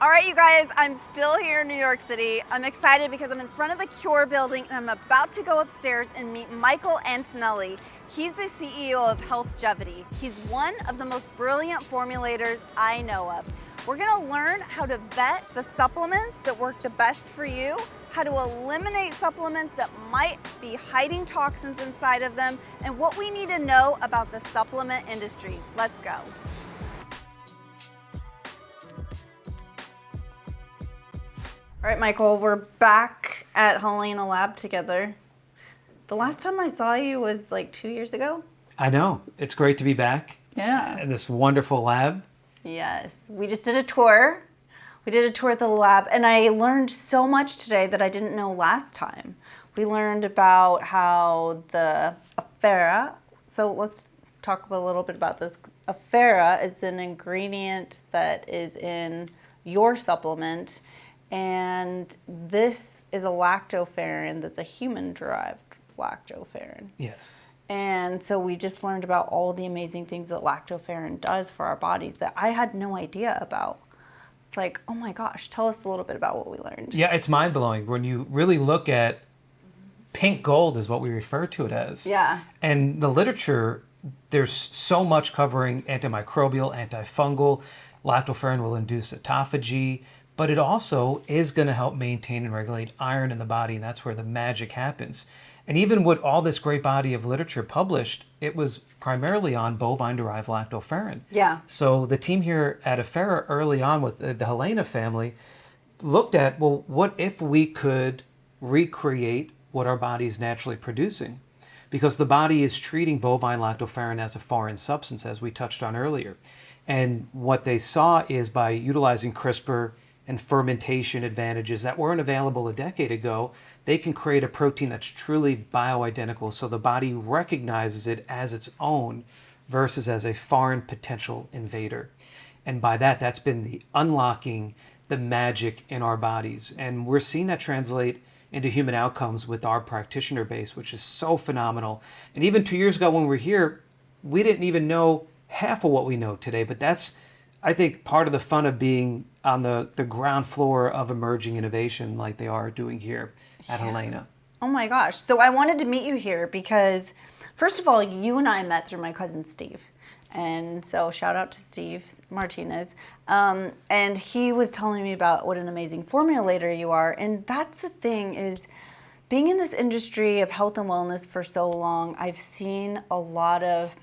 All right, you guys, I'm still here in New York City. I'm excited because I'm in front of the Cure building and I'm about to go upstairs and meet Michael Antonelli. He's the CEO of Healthgevity. He's one of the most brilliant formulators I know of. We're gonna learn how to vet the supplements that work the best for you, how to eliminate supplements that might be hiding toxins inside of them, and what we need to know about the supplement industry. Let's go. All right, Michael, we're back at Helena Lab together. The last time I saw you was like 2 years ago. I know. It's great to be back. Yeah. In this wonderful lab. Yes. We just did a tour. We did a tour of the lab, and I learned so much today that I didn't know last time. We learned about how the Afera, so let's talk a little bit about this. Afera is an ingredient that is in your supplement, and this is a lactoferrin that's a human-derived lactoferrin. Yes. And so we just learned about all the amazing things that lactoferrin does for our bodies that I had no idea about. It's like, oh my gosh, tell us a little bit about what we learned. Yeah, it's mind-blowing when you really look at pink gold is what we refer to it as. Yeah. And the literature, there's so much covering antimicrobial, antifungal. Lactoferrin will induce autophagy, but it also is going to help maintain and regulate iron in the body, and that's where the magic happens. And even with all this great body of literature published, it was primarily on bovine-derived lactoferrin. Yeah. So the team here at Afera early on with the Helena family looked at, well, what if we could recreate what our body is naturally producing? Because the body is treating bovine lactoferrin as a foreign substance, as we touched on earlier. And what they saw is by utilizing CRISPR and fermentation advantages that weren't available a decade ago, they can create a protein that's truly bioidentical, so the body recognizes it as its own versus as a foreign potential invader. And by that, that's been the unlocking the magic in our bodies. And we're seeing that translate into human outcomes with our practitioner base, which is so phenomenal. And even 2 years ago when we were here, we didn't even know half of what we know today, but that's, I think, part of the fun of being on the ground floor of emerging innovation like they are doing here at Helena. Oh my gosh. So I wanted to meet you here because, first of all, you and I met through my cousin Steve. And so shout out to Steve Martinez. And he was telling me about what an amazing formulator you are. And that's the thing is, being in this industry of health and wellness for so long, I've seen a lot of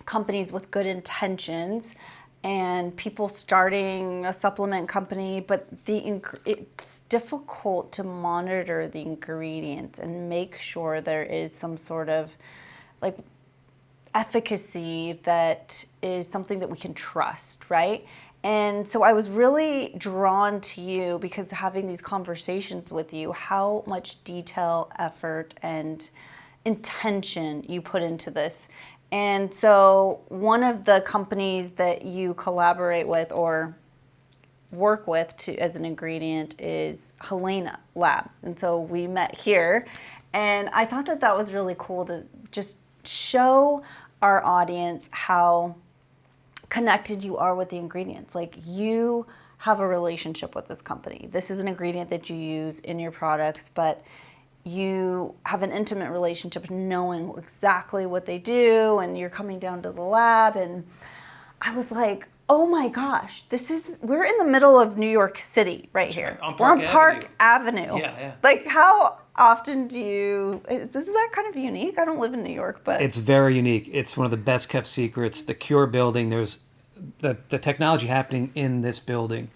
companies with good intentions and people starting a supplement company, but it's difficult to monitor the ingredients and make sure there is some sort of like efficacy that is something that we can trust, right? And so I was really drawn to you because having these conversations with you, how much detail, effort, and intention you put into this. And so one of the companies that you collaborate with or work with as an ingredient is Helena Lab. And so we met here. And I thought that that was really cool to just show our audience how connected you are with the ingredients. Like, you have a relationship with this company. This is an ingredient that you use in your products, but you have an intimate relationship knowing exactly what they do, and you're coming down to the lab. And I was like, oh my gosh, we're in the middle of New York City right here. We're on Park Avenue. Yeah. Like, how often this is that kind of unique? I don't live in New York, but. It's very unique. It's one of the best kept secrets. The Cure building, there's the technology happening in this building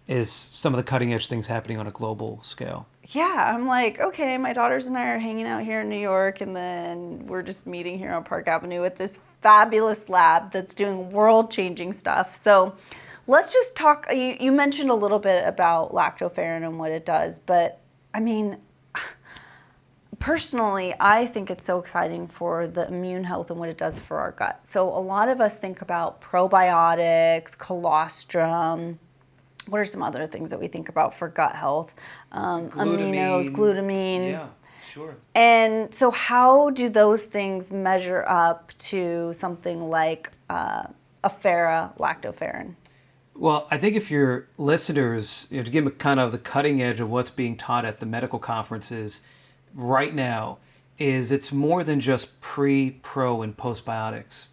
is some of the cutting edge things happening on a global scale. Yeah, I'm like, okay, my daughters and I are hanging out here in New York, and then we're just meeting here on Park Avenue at this fabulous lab that's doing world-changing stuff. So let's just talk. You mentioned a little bit about lactoferrin and what it does, but I mean, personally, I think it's so exciting for the immune health and what it does for our gut. So a lot of us think about probiotics, colostrum. What are some other things that we think about for gut health? Aminos, glutamine. Yeah, sure. And so how do those things measure up to something like Afera lactoferrin? Well, I think if your listeners, to give them kind of the cutting edge of what's being taught at the medical conferences right now, is it's more than just pre, pro, and postbiotics.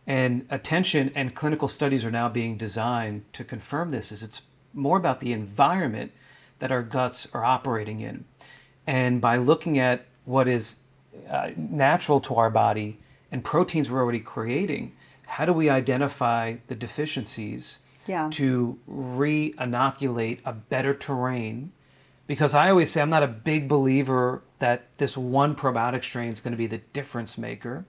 And attention and clinical studies are now being designed to confirm this. Is it's more about the environment that our guts are operating in. And by looking at what is natural to our body and proteins we're already creating, how do we identify the deficiencies Yeah. to re-inoculate a better terrain? Because I always say I'm not a big believer that this one probiotic strain is going to be the difference maker,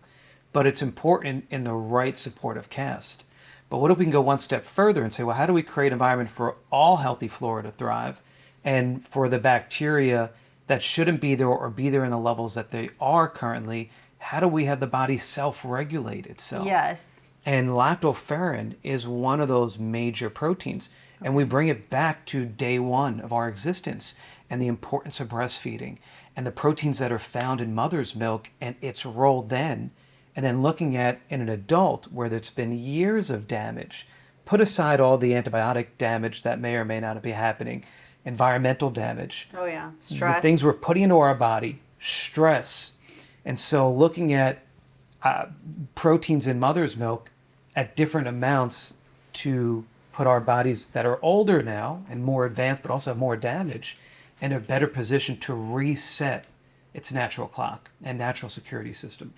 but it's important in the right supportive cast. But what if we can go one step further and say, well, how do we create an environment for all healthy flora to thrive, and for the bacteria that shouldn't be there or be there in the levels that they are currently, how do we have the body self-regulate itself? Yes. And lactoferrin is one of those major proteins. And we bring it back to day one of our existence and the importance of breastfeeding and the proteins that are found in mother's milk and its role then. And then looking at in an adult where there's been years of damage, put aside all the antibiotic damage that may or may not be happening, environmental damage, Oh yeah. the Stress. things we're putting into our body, stress. And so looking at proteins in mother's milk at different amounts to put our bodies that are older now and more advanced but also have more damage in a better position to reset its natural clock and natural security system.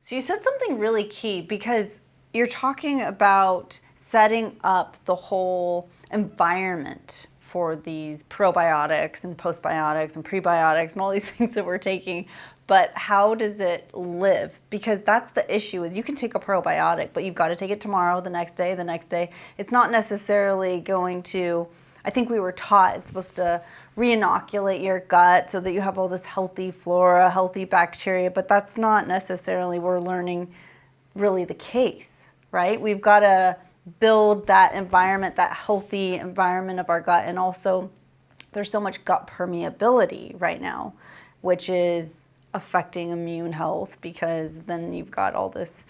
So you said something really key, because you're talking about setting up the whole environment for these probiotics and postbiotics and prebiotics and all these things that we're taking. But how does it live? Because that's the issue, is you can take a probiotic, but you've got to take it tomorrow, the next day, the next day. It's not necessarily going to, I think we were taught it's supposed to re-inoculate your gut so that you have all this healthy flora, healthy bacteria, but that's not necessarily, we're learning, really the case, right? We've got to build that environment, that healthy environment of our gut. And also there's so much gut permeability right now, which is affecting immune health, because then you've got all this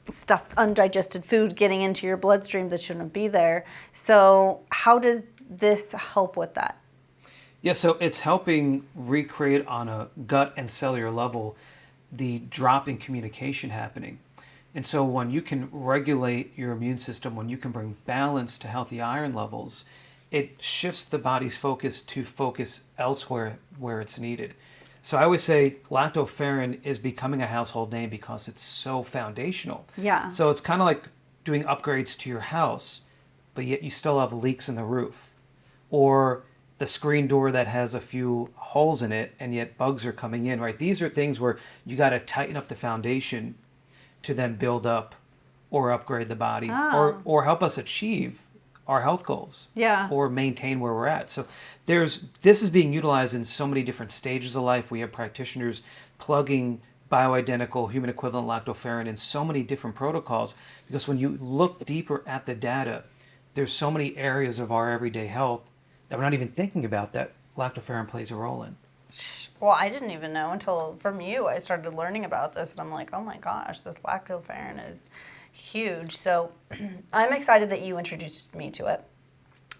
stuff, undigested food getting into your bloodstream that shouldn't be there. So how does this help with that? Yeah, so it's helping recreate on a gut and cellular level the drop in communication happening. And so when you can regulate your immune system, when you can bring balance to healthy iron levels, it shifts the body's focus to focus elsewhere where it's needed. So I always say lactoferrin is becoming a household name because it's so foundational. Yeah. So it's kind of like doing upgrades to your house, but yet you still have leaks in the roof. Or the screen door that has a few holes in it and yet bugs are coming in, right? These are things where you got to tighten up the foundation to then build up or upgrade the body or help us achieve our health goals, Yeah. or maintain where we're at. So this is being utilized in so many different stages of life. We have practitioners plugging bioidentical human equivalent lactoferrin in so many different protocols, because when you look deeper at the data, there's so many areas of our everyday health that we're not even thinking about that lactoferrin plays a role in. Well, I didn't even know until from you I started learning about this, and I'm like, oh my gosh, this lactoferrin is huge. So I'm excited that you introduced me to it.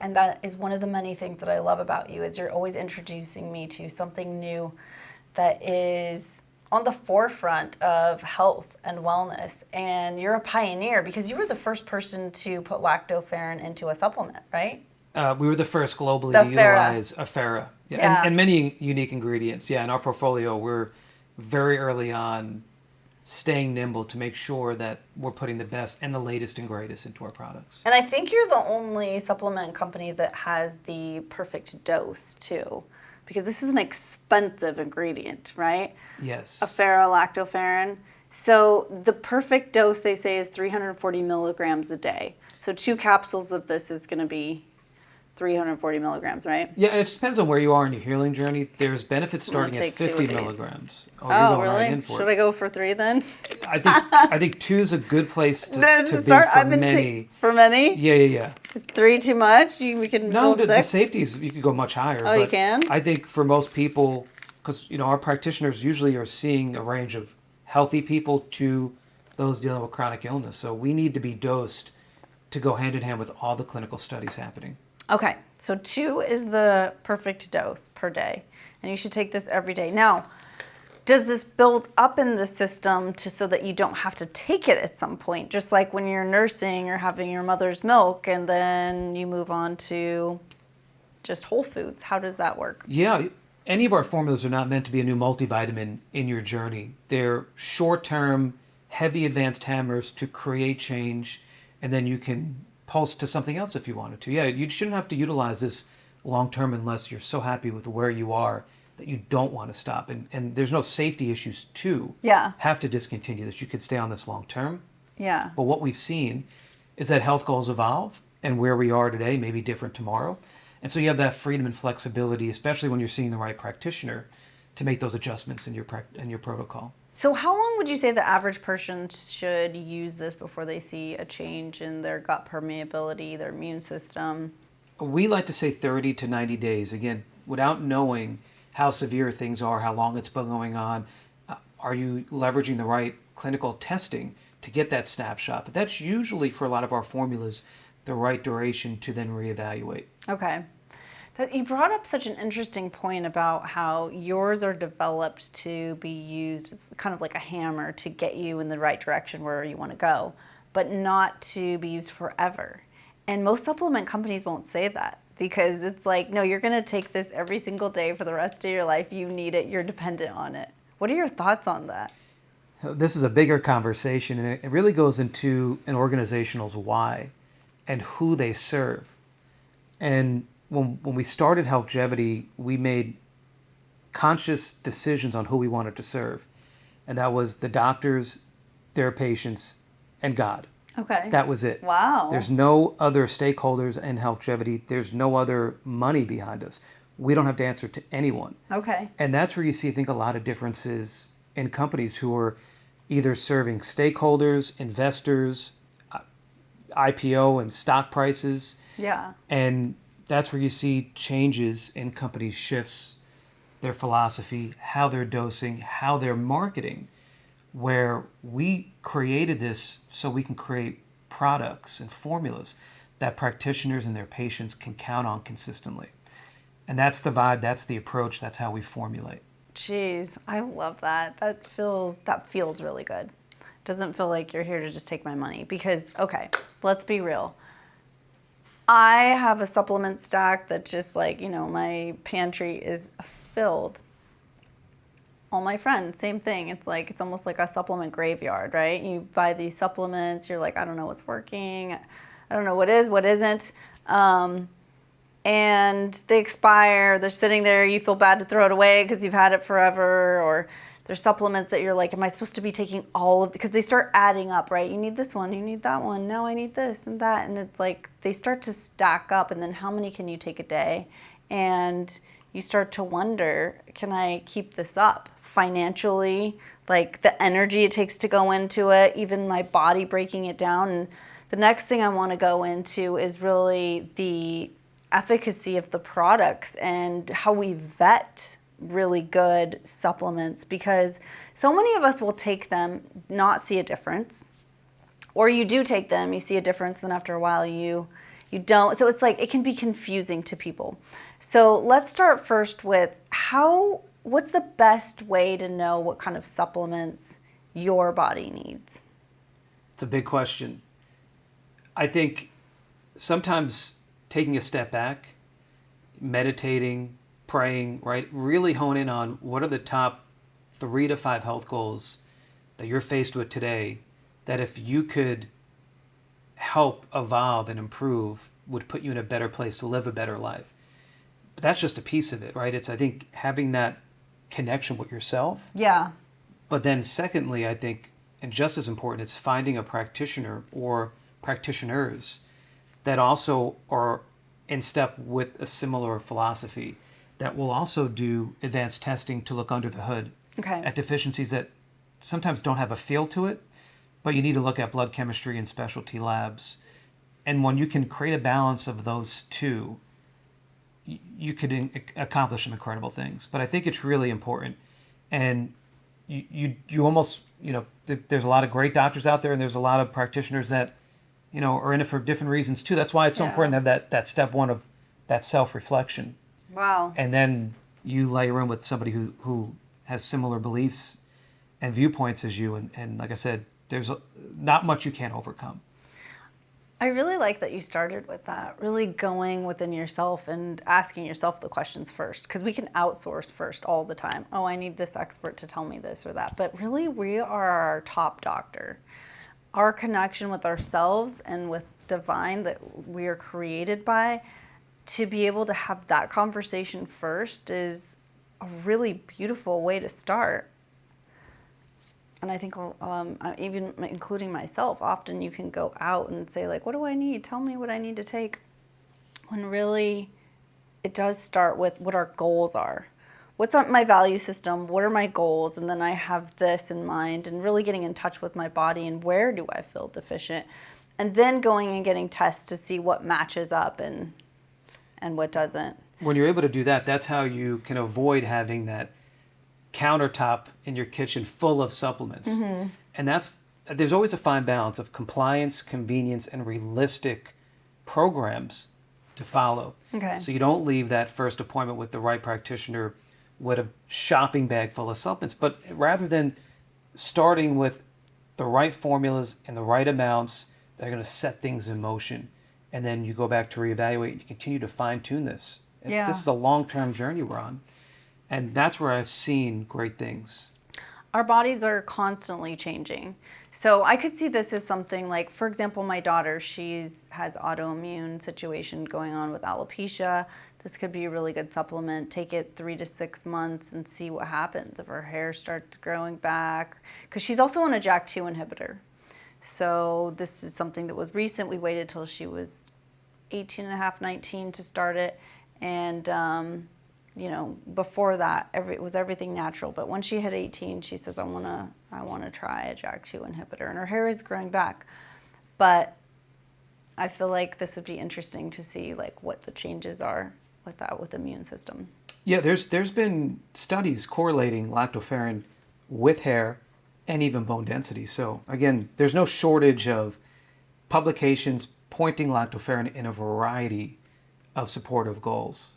And that is one of the many things that I love about you, is you're always introducing me to something new that is on the forefront of health and wellness. And you're a pioneer, because you were the first person to put lactoferrin into a supplement, right? We were the first globally The to utilize Afera. Yeah. And many unique ingredients. Yeah, in our portfolio, we're very early on staying nimble to make sure that we're putting the best and the latest and greatest into our products. And I think you're the only supplement company that has the perfect dose too, because this is an expensive ingredient, right? Yes. Afera lactoferrin. So the perfect dose, they say, is 340 milligrams a day. So 2 capsules of this is going to be 340 milligrams, right? Yeah, and it just depends on where you are in your healing journey. There's benefits starting at take 2 of 50 these. milligrams. Oh, you're going really? right in for Should it. I go for 3 then? I think 2 is a good place to No, be start. for many. For many? Yeah. Is 3 too much? We can No, feel the sick. safeties, you could go much higher. Oh, you but can? I think for most people, because our practitioners usually are seeing a range of healthy people to those dealing with chronic illness. So we need to be dosed to go hand in hand with all the clinical studies happening. Okay, so 2 is the perfect dose per day, and you should take this every day. Now, does this build up in the system so that you don't have to take it at some point? Just like when you're nursing or having your mother's milk and then you move on to just whole foods. How does that work? Yeah, any of our formulas are not meant to be a new multivitamin in your journey. They're short-term, heavy advanced hammers to create change, and then you can pulse to something else if you wanted to. Yeah, you shouldn't have to utilize this long-term unless you're so happy with where you are that you don't want to stop. And there's no safety issues to have to discontinue this. You could stay on this long-term. Yeah. But what we've seen is that health goals evolve, and where we are today may be different tomorrow. And so you have that freedom and flexibility, especially when you're seeing the right practitioner, to make those adjustments in your protocol. So how long would you say the average person should use this before they see a change in their gut permeability, their immune system? We like to say 30 to 90 days. Again, without knowing how severe things are, how long it's been going on, are you leveraging the right clinical testing to get that snapshot? But that's usually, for a lot of our formulas, the right duration to then reevaluate. Okay. You brought up such an interesting point about how yours are developed to be used, it's kind of like a hammer to get you in the right direction where you want to go, but not to be used forever. And most supplement companies won't say that because it's like, no, you're going to take this every single day for the rest of your life. You need it. You're dependent on it. What are your thoughts on that? This is a bigger conversation, and it really goes into an organizational's why and who they serve. And when we started Healthgevity, we made conscious decisions on who we wanted to serve. And that was the doctors, their patients, and God. Okay. That was it. Wow. There's no other stakeholders in Healthgevity. There's no other money behind us. We don't have to answer to anyone. Okay. And that's where you see, I think, a lot of differences in companies who are either serving stakeholders, investors, IPO and stock prices. Yeah. And that's where you see changes in companies' shifts, their philosophy, how they're dosing, how they're marketing, where we created this so we can create products and formulas that practitioners and their patients can count on consistently. And that's the vibe, that's the approach, that's how we formulate. Jeez, I love that. That feels really good. Doesn't feel like you're here to just take my money because, okay, let's be real. I have a supplement stack that just like, my pantry is filled. All my friends, same thing. It's almost like a supplement graveyard, right? You buy these supplements, you're like, I don't know what's working. I don't know what is, what isn't. And they expire, they're sitting there, you feel bad to throw it away because you've had it forever, or there's supplements that you're like, am I supposed to be taking all of, because they start adding up, right? You need this one, you need that one, now I need this and that, and it's like they start to stack up, and then how many can you take a day? And you start to wonder, can I keep this up financially? Like the energy it takes to go into it, even my body breaking it down. And the next thing I want to go into is really the efficacy of the products and how we vet really good supplements, because so many of us will take them, not see a difference, or you do take them, you see a difference, then after a while you don't. So it's like it can be confusing to people. So let's start first with what's the best way to know what kind of supplements your body needs? It's a big question. I think sometimes taking a step back, meditating, praying, right? Really hone in on what are the top 3 to 5 health goals that you're faced with today that if you could help evolve and improve would put you in a better place to live a better life. But that's just a piece of it, right? It's, I think, having that connection with yourself. Yeah. But then secondly, I think, and just as important, it's finding a practitioner or practitioners that also are in step with a similar philosophy that will also do advanced testing to look under the hood at deficiencies that sometimes don't have a feel to it, but you need to look at blood chemistry and specialty labs. And when you can create a balance of those two, you could accomplish some incredible things. But I think it's really important. And you almost, there's a lot of great doctors out there, and there's a lot of practitioners that are in it for different reasons too. That's why it's so important to have that step one of that self-reflection. Wow. And then you layer in with somebody who has similar beliefs and viewpoints as you. And like I said, there's not much you can't overcome. I really like that you started with that, really going within yourself and asking yourself the questions first, because we can outsource first all the time. Oh, I need this expert to tell me this or that. But really, we are our top doctor. Our connection with ourselves and with divine that we are created by, to be able to have that conversation first is a really beautiful way to start. And I think even including myself, often you can go out and say, like, what do I need? Tell me what I need to take. When really it does start with what our goals are. What's my value system? What are my goals? And then I have this in mind, and really getting in touch with my body and where do I feel deficient? And then going and getting tests to see what matches up and what doesn't. When you're able to do that, that's how you can avoid having that countertop in your kitchen full of supplements. Mm-hmm. And there's always a fine balance of compliance, convenience, and realistic programs to follow. Okay. So you don't leave that first appointment with the right practitioner with a shopping bag full of supplements, but rather than starting with the right formulas and the right amounts that are going to set things in motion, and then you go back to reevaluate and you continue to fine-tune this. Yeah. This is a long-term journey we're on. And that's where I've seen great things. Our bodies are constantly changing. So I could see this as something like, for example, my daughter, has autoimmune situation going on with alopecia. This could be a really good supplement. Take it 3 to 6 months and see what happens if her hair starts growing back. Because she's also on a JAK2 inhibitor. So this is something that was recent. We waited till she was 18 and a half, 19 to start it. And before that, it was everything natural. But when she hit 18, she says, I want to try a JAK2 inhibitor. And her hair is growing back. But I feel like this would be interesting to see like what the changes are with the immune system. Yeah, there's been studies correlating lactoferrin with hair and even bone density. So again, there's no shortage of publications pointing lactoferrin in a variety of supportive goals.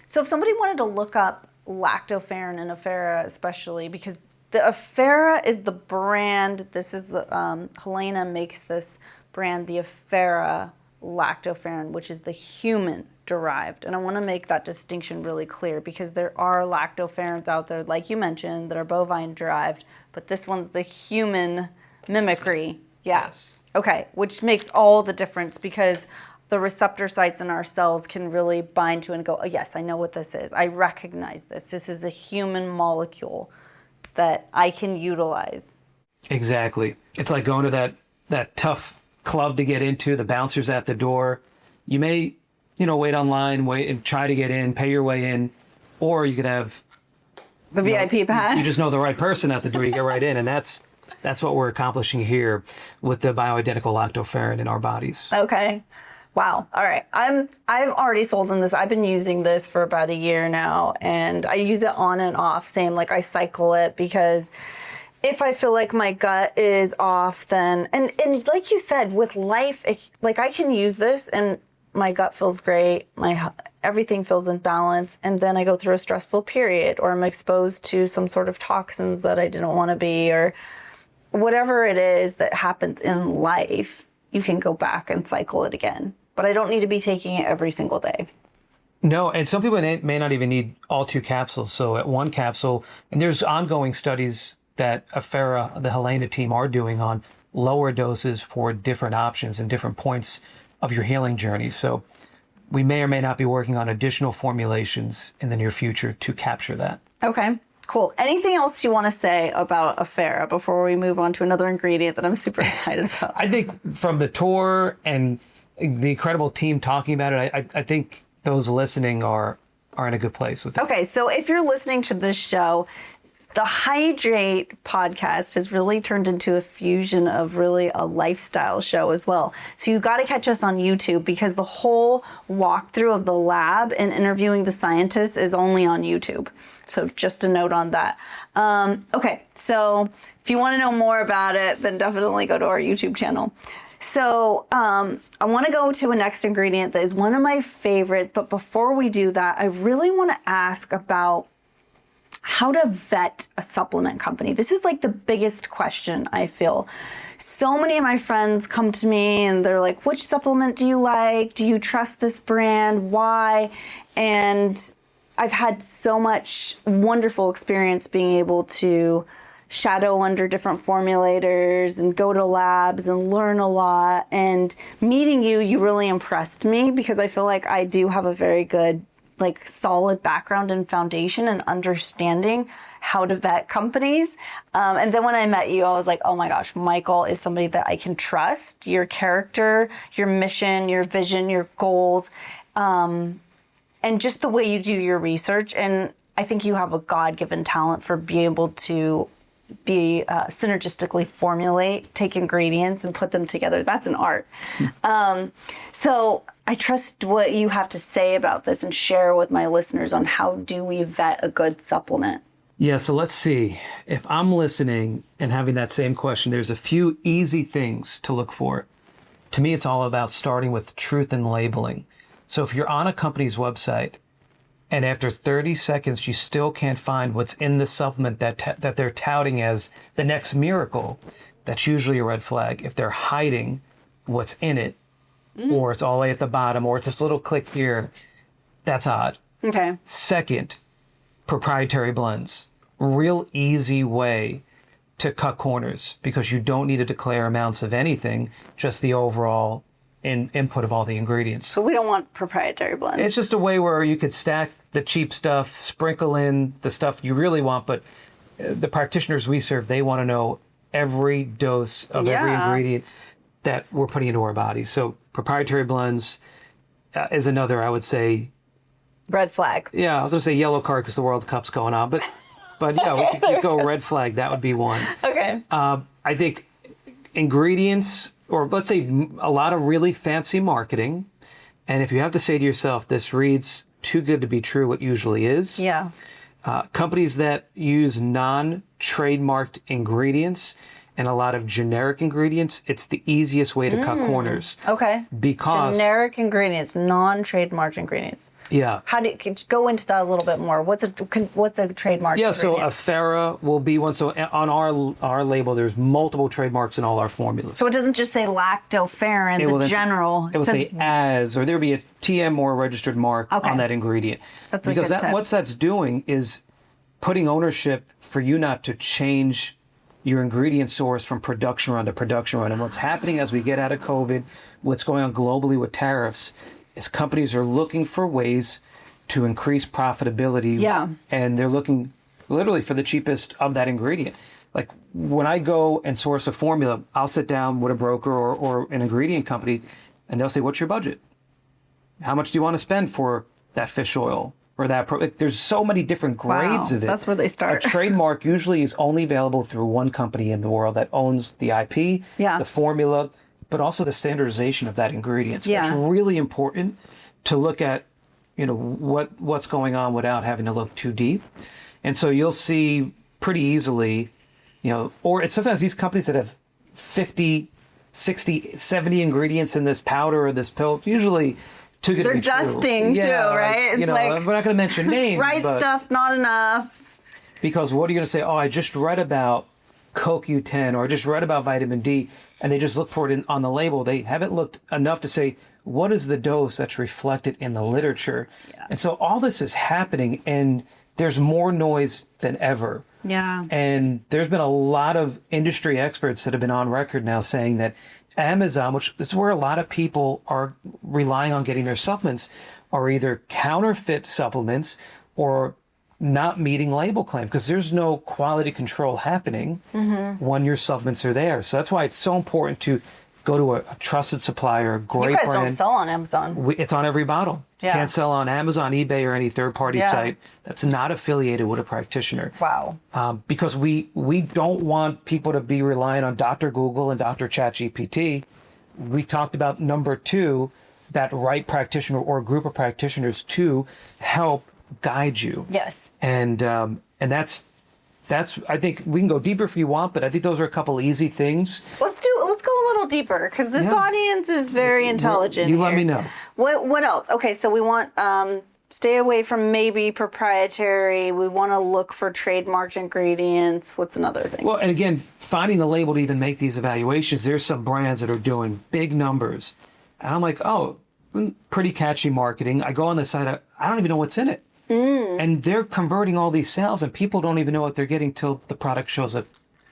So if somebody wanted to look up lactoferrin and Afera, especially, because the Afera is the brand, this is the, Helena makes this brand, the Afera lactoferrin, which is the human derived. And I want to make that distinction really clear, because there are lactoferrins out there, like you mentioned, that are bovine derived, but this one's the human mimicry. Yeah. Yes. Okay, which makes all the difference, because the receptor sites in our cells can really bind to and go, oh, yes, I know what this is. I recognize this. This is a human molecule that I can utilize. Exactly. It's like going to that tough club to get into, the bouncers at the door. You may, wait online, wait and try to get in, pay your way in, or you could have the VIP pass. You just know the right person at the door, you get right in, and that's what we're accomplishing here with the bioidentical lactoferrin in our bodies. Okay. Wow. All right. I've already sold in this. I've been using this for about a year now, and I use it on and off. Same, like I cycle it, because if I feel like my gut is off, then, and like you said, with life, like I can use this and my gut feels great. Everything feels in balance. And then I go through a stressful period, or I'm exposed to some sort of toxins that I didn't want to be, or whatever it is that happens in life, you can go back and cycle it again. But I don't need to be taking it every single day. No, and some people may not even need all 2 capsules. So at 1 capsule, and there's ongoing studies that Afera, the Helena team, are doing on lower doses for different options and different points of your healing journey. So we may or may not be working on additional formulations in the near future to capture that. Okay. Cool. Anything else you want to say about Afera before we move on to another ingredient that I'm super excited about? I think from the tour and the incredible team talking about it, I think those listening are in a good place with it. Okay, so if you're listening to this show, the Hydrate podcast has really turned into a fusion of really a lifestyle show as well. So you got to catch us on YouTube, because the whole walkthrough of the lab and interviewing the scientists is only on YouTube. So just a note on that. Okay, so if you want to know more about it, then definitely go to our YouTube channel. So I want to go to a next ingredient that is one of my favorites. But before we do that, I really want to ask about how to vet a supplement company. This is like the biggest question, I feel. So many of my friends come to me and they're like, which supplement do you like? Do you trust this brand? Why? And I've had so much wonderful experience being able to shadow under different formulators and go to labs and learn a lot. And meeting you, you really impressed me because I feel like I do have a very good, like, solid background and foundation and understanding how to vet companies. And then when I met you, I was like, oh my gosh, Michael is somebody that I can trust. Your character, your mission, your vision, your goals, and just the way you do your research. And I think you have a God-given talent for being able to be synergistically formulate, take ingredients and put them together. That's an art. So I trust what you have to say about this and share with my listeners on how do we vet a good supplement. Yeah, so let's see. If I'm listening and having that same question, there's a few easy things to look for. To me, it's all about starting with truth in labeling. So if you're on a company's website and after 30 seconds you still can't find what's in the supplement that they're touting as the next miracle, that's usually a red flag. If they're hiding what's in it, or it's all the way at the bottom, or it's this little click here, that's odd. Okay. Second, proprietary blends. Real easy way to cut corners because you don't need to declare amounts of anything, just the overall input of all the ingredients. So we don't want proprietary blends. It's just a way where you could stack the cheap stuff, sprinkle in the stuff you really want, but the practitioners we serve, they want to know every dose of every ingredient that we're putting into our bodies. So proprietary blends is another, I would say. Red flag. Yeah, I was going to say yellow card because the World Cup's going on, but yeah, we could go red flag. That would be one. Okay. I think ingredients, or let's say a lot of really fancy marketing, and if you have to say to yourself, this reads too good to be true, it usually is. Yeah. Companies that use non-trademarked ingredients and a lot of generic ingredients, it's the easiest way to cut corners. Okay. Because generic ingredients, non-trademarked ingredients. Yeah. How do you go into that a little bit more? What's a trademark? Yeah, ingredient? so a Farah will be one. So on our label, there's multiple trademarks in all our formulas. So it doesn't just say lactoferrin, general. It will say as, or there'll be a TM or a registered mark on that ingredient. That's a good tip. What that's doing is putting ownership for you not to change your ingredient source from production run to production run. And what's happening as we get out of COVID, what's going on globally with tariffs, is companies are looking for ways to increase profitability. Yeah. And they're looking literally for the cheapest of that ingredient. Like when I go and source a formula, I'll sit down with a broker or an ingredient company and they'll say, what's your budget? How much do you want to spend for that fish oil? Or that there's so many different grades of it. That's where they start. A trademark usually is only available through one company in the world that owns the IP, the formula, but also the standardization of that ingredient. So it's really important to look at, what's going on without having to look too deep. And so you'll see pretty easily, or it's sometimes these companies that have 50, 60, 70 ingredients in this powder or this pill, usually too good to be true. They're dusting too, right? It's like, we're not going to mention names. Right stuff, not enough. Because what are you going to say? Oh, I just read about CoQ10 or I just read about vitamin D, and they just look for it on the label. They haven't looked enough to say, what is the dose that's reflected in the literature? Yeah. And so all this is happening, and there's more noise than ever. Yeah. And there's been a lot of industry experts that have been on record now saying that Amazon, which is where a lot of people are relying on getting their supplements, are either counterfeit supplements or not meeting label claim because there's no quality control happening when your supplements are there. So that's why it's so important to go to a trusted supplier, a great brand. You guys don't sell on Amazon. It's on every bottle. Yeah. Can't sell on Amazon, eBay, or any third-party site that's not affiliated with a practitioner. Wow. Because we don't want people to be relying on Dr. Google and Dr. ChatGPT. We talked about number 2, that right practitioner or group of practitioners to help guide you. Yes. And that's I think we can go deeper if you want, but I think those are a couple easy things. Let's go a little deeper because this Yeah. audience is very intelligent. You let here. me know. What else? Okay, so we want stay away from maybe proprietary. We want to look for trademarked ingredients. What's another thing? Well, and again, finding the label to even make these evaluations, there's some brands that are doing big numbers. And I'm like, oh, pretty catchy marketing. I go on the site, I don't even know what's in it. And they're converting all these sales, and people don't even know what they're getting till the product shows up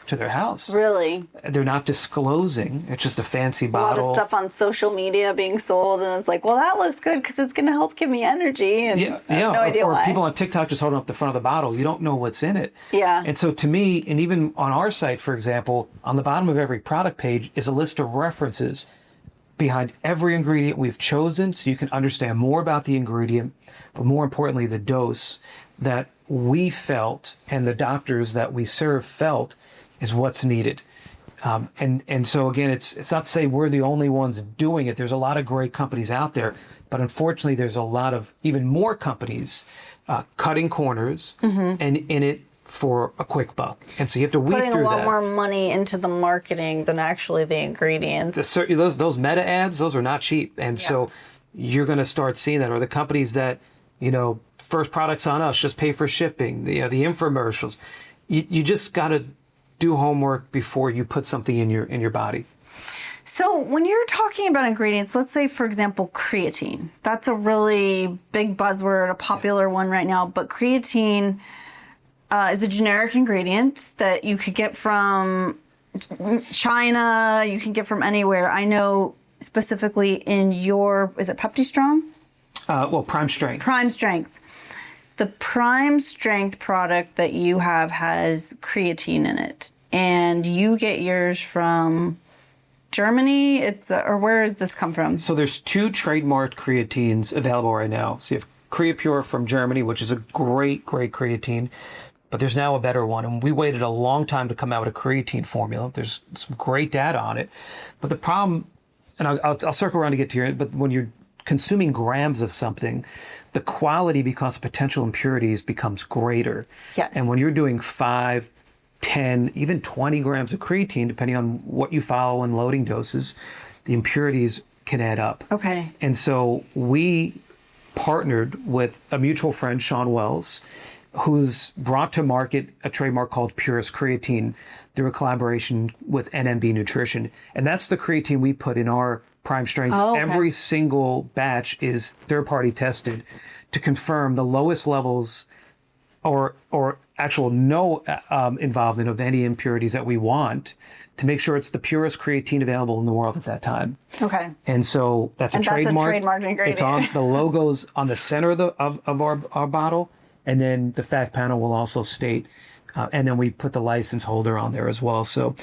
to their house. Really? They're not disclosing. It's just a fancy A bottle. lot of stuff on social media being sold, and it's like, well, that looks good because it's going to help give me energy. And I have no idea or why. people on TikTok just holding up the front of the bottle. You don't know what's in it. Yeah. And so to me, and even on our site, for example, on the bottom of every product page is a list of references behind every ingredient we've chosen, so you can understand more about the ingredient, but more importantly, the dose that we felt and the doctors that we serve felt is what's needed. And so again, it's not to say we're the only ones doing it. There's a lot of great companies out there, but unfortunately, there's a lot of even more companies cutting corners and in it for a quick buck. And so you have to weed Putting through a lot that. more money into the marketing than actually the ingredients. Those meta ads, those are not cheap. And so you're going to start seeing that. Or the companies that, first products on us, just pay for shipping, the infomercials. You just got to do homework before you put something in your body. So when you're talking about ingredients, let's say, for example, creatine. That's a really big buzzword, a popular one right now. But creatine is a generic ingredient that you could get from China, you can get from anywhere. I know specifically in is it Pepti Strong? Prime Strength. Prime Strength. The Prime Strength product that you have has creatine in it. And you get yours from Germany? Or where does this come from? So there's 2 trademarked creatines available right now. So you have Creapure from Germany, which is a great creatine. But there's now a better one. And we waited a long time to come out with a creatine formula. There's some great data on it. But the problem, and I'll circle around to get to your, but when you're consuming grams of something, the quality because of potential impurities becomes greater. Yes. And when you're doing 5, 10, even 20 grams of creatine, depending on what you follow in loading doses, the impurities can add up. Okay. And so we partnered with a mutual friend, Sean Wells, who's brought to market a trademark called Purist Creatine through a collaboration with NMB Nutrition. And that's the creatine we put in our Prime Strength. Oh, okay. Every single batch is third-party tested to confirm the lowest levels or actual no involvement of any impurities that we want to make sure it's the purest creatine available in the world at that time. Okay. And so that's a trademark. ingredient. It's on the logo's on the center of our bottle, and then the fact panel will also state, and then we put the license holder on there as well. So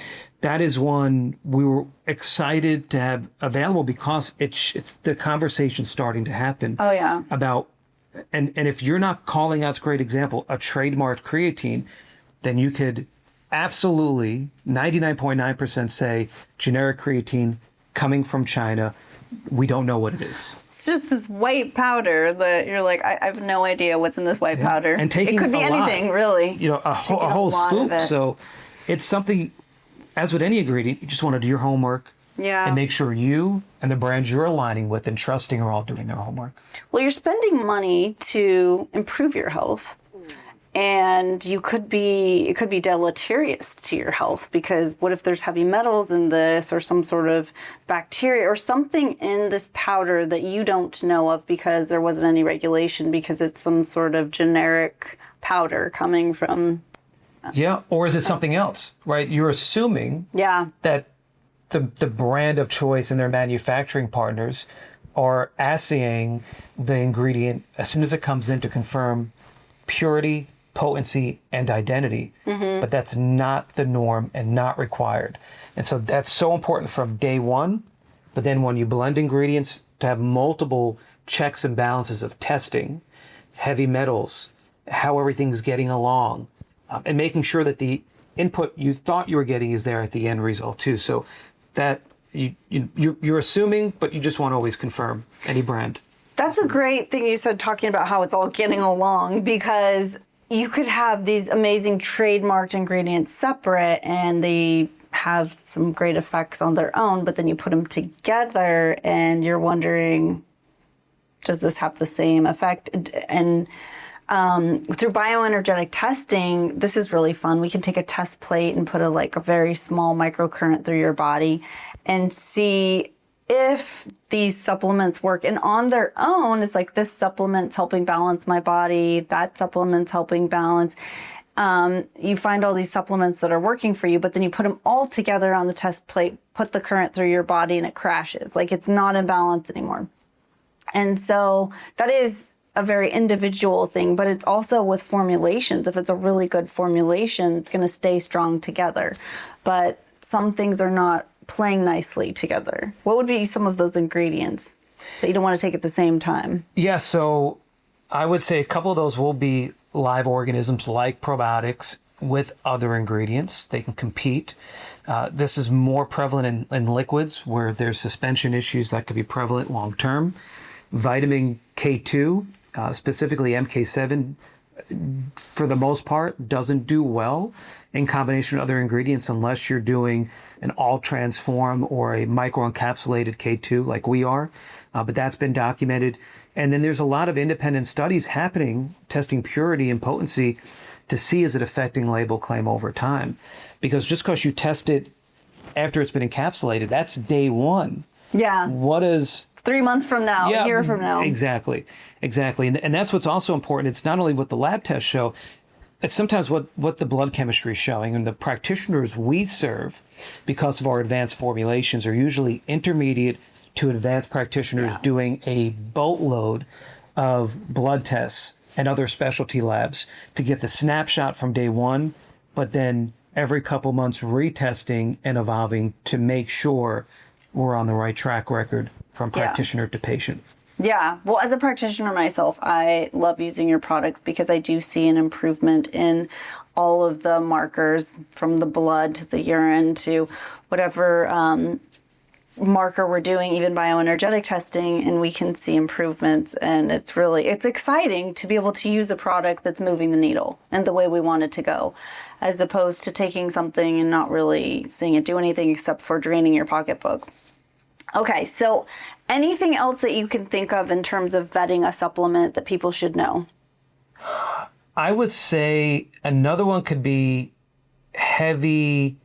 that is one we were excited to have available because it's the conversation starting to happen. Oh, yeah. About and if you're not calling out, a great example, a trademarked creatine, then you could absolutely 99.9% say generic creatine coming from China. We don't know what it is. It's just this white powder that you're like, I have no idea what's in this white powder. And taking it could be a lot, anything, really. a whole lot of scoop. it. So it's something, as with any ingredient, you just want to do your homework. Yeah. And make sure you and the brands you're aligning with and trusting are all doing their homework. Well, you're spending money to improve your health. And it could be deleterious to your health because what if there's heavy metals in this or some sort of bacteria or something in this powder that you don't know of because there wasn't any regulation because it's some sort of generic powder coming from... Yeah, or is it something else, right? You're assuming that the brand of choice and their manufacturing partners are assaying the ingredient as soon as it comes in to confirm purity, potency, and identity. But that's not the norm and not required. And so that's so important from day one. But then when you blend ingredients, to have multiple checks and balances of testing, heavy metals, how everything's getting along, and making sure that the input you thought you were getting is there at the end result too. So that you're assuming, but you just want to always confirm any brand. That's a great thing you said, talking about how it's all getting along, because you could have these amazing trademarked ingredients separate and they have some great effects on their own, but then you put them together and you're wondering, does this have the same effect? And through bioenergetic testing, this is really fun. We can take a test plate and put a very small microcurrent through your body and see if these supplements work. And on their own, it's like, this supplement's helping balance my body, that supplement's helping balance. You find all these supplements that are working for you, but then you put them all together on the test plate, put the current through your body, and it crashes. Like, it's not in balance anymore. And so that is a very individual thing, but it's also with formulations. If it's a really good formulation, it's going to stay strong together. But some things are not playing nicely together. What would be some of those ingredients that you don't want to take at the same time? Yeah, so I would say a couple of those will be live organisms like probiotics with other ingredients. They can compete. This is more prevalent in liquids where there's suspension issues that could be prevalent long term. Vitamin K2, specifically MK7, for the most part, doesn't do well in combination with other ingredients unless you're doing an all-transform or a microencapsulated K2 like we are. But that's been documented. And then there's a lot of independent studies happening, testing purity and potency to see is it affecting label claim over time. Because just because you test it after it's been encapsulated, that's day one. Yeah. What is... 3 months from now, a year from now. Exactly. And that's what's also important. It's not only what the lab tests show, it's sometimes what the blood chemistry is showing. And the practitioners we serve, because of our advanced formulations, are usually intermediate to advanced practitioners doing a boatload of blood tests and other specialty labs to get the snapshot from day one, but then every couple months retesting and evolving to make sure we're on the right track record from practitioner to patient. Yeah. Well, as a practitioner myself, I love using your products because I do see an improvement in all of the markers, from the blood to the urine to whatever marker we're doing, even bioenergetic testing, and we can see improvements. And it's exciting to be able to use a product that's moving the needle and the way we want it to go, as opposed to taking something and not really seeing it do anything except for draining your pocketbook. Okay, so anything else that you can think of in terms of vetting a supplement that people should know? I would say another one could be heavy.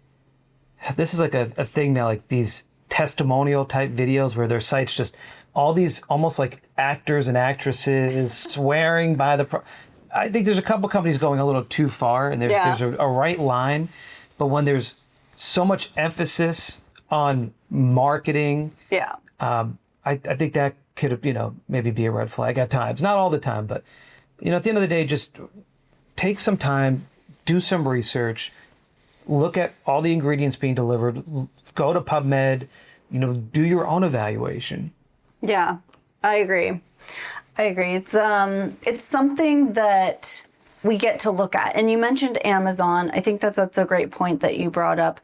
This is like a thing now, like these testimonial type videos where their sites just all these almost like actors and actresses swearing by the I think there's a couple companies going a little too far, and there's a right line, but when there's so much emphasis on marketing, I think that could, maybe be a red flag at times. Not all the time, but at the end of the day, just take some time, do some research, look at all the ingredients being delivered, go to PubMed, do your own evaluation. Yeah, I agree. It's something that we get to look at. And you mentioned Amazon. I think that's a great point that you brought up.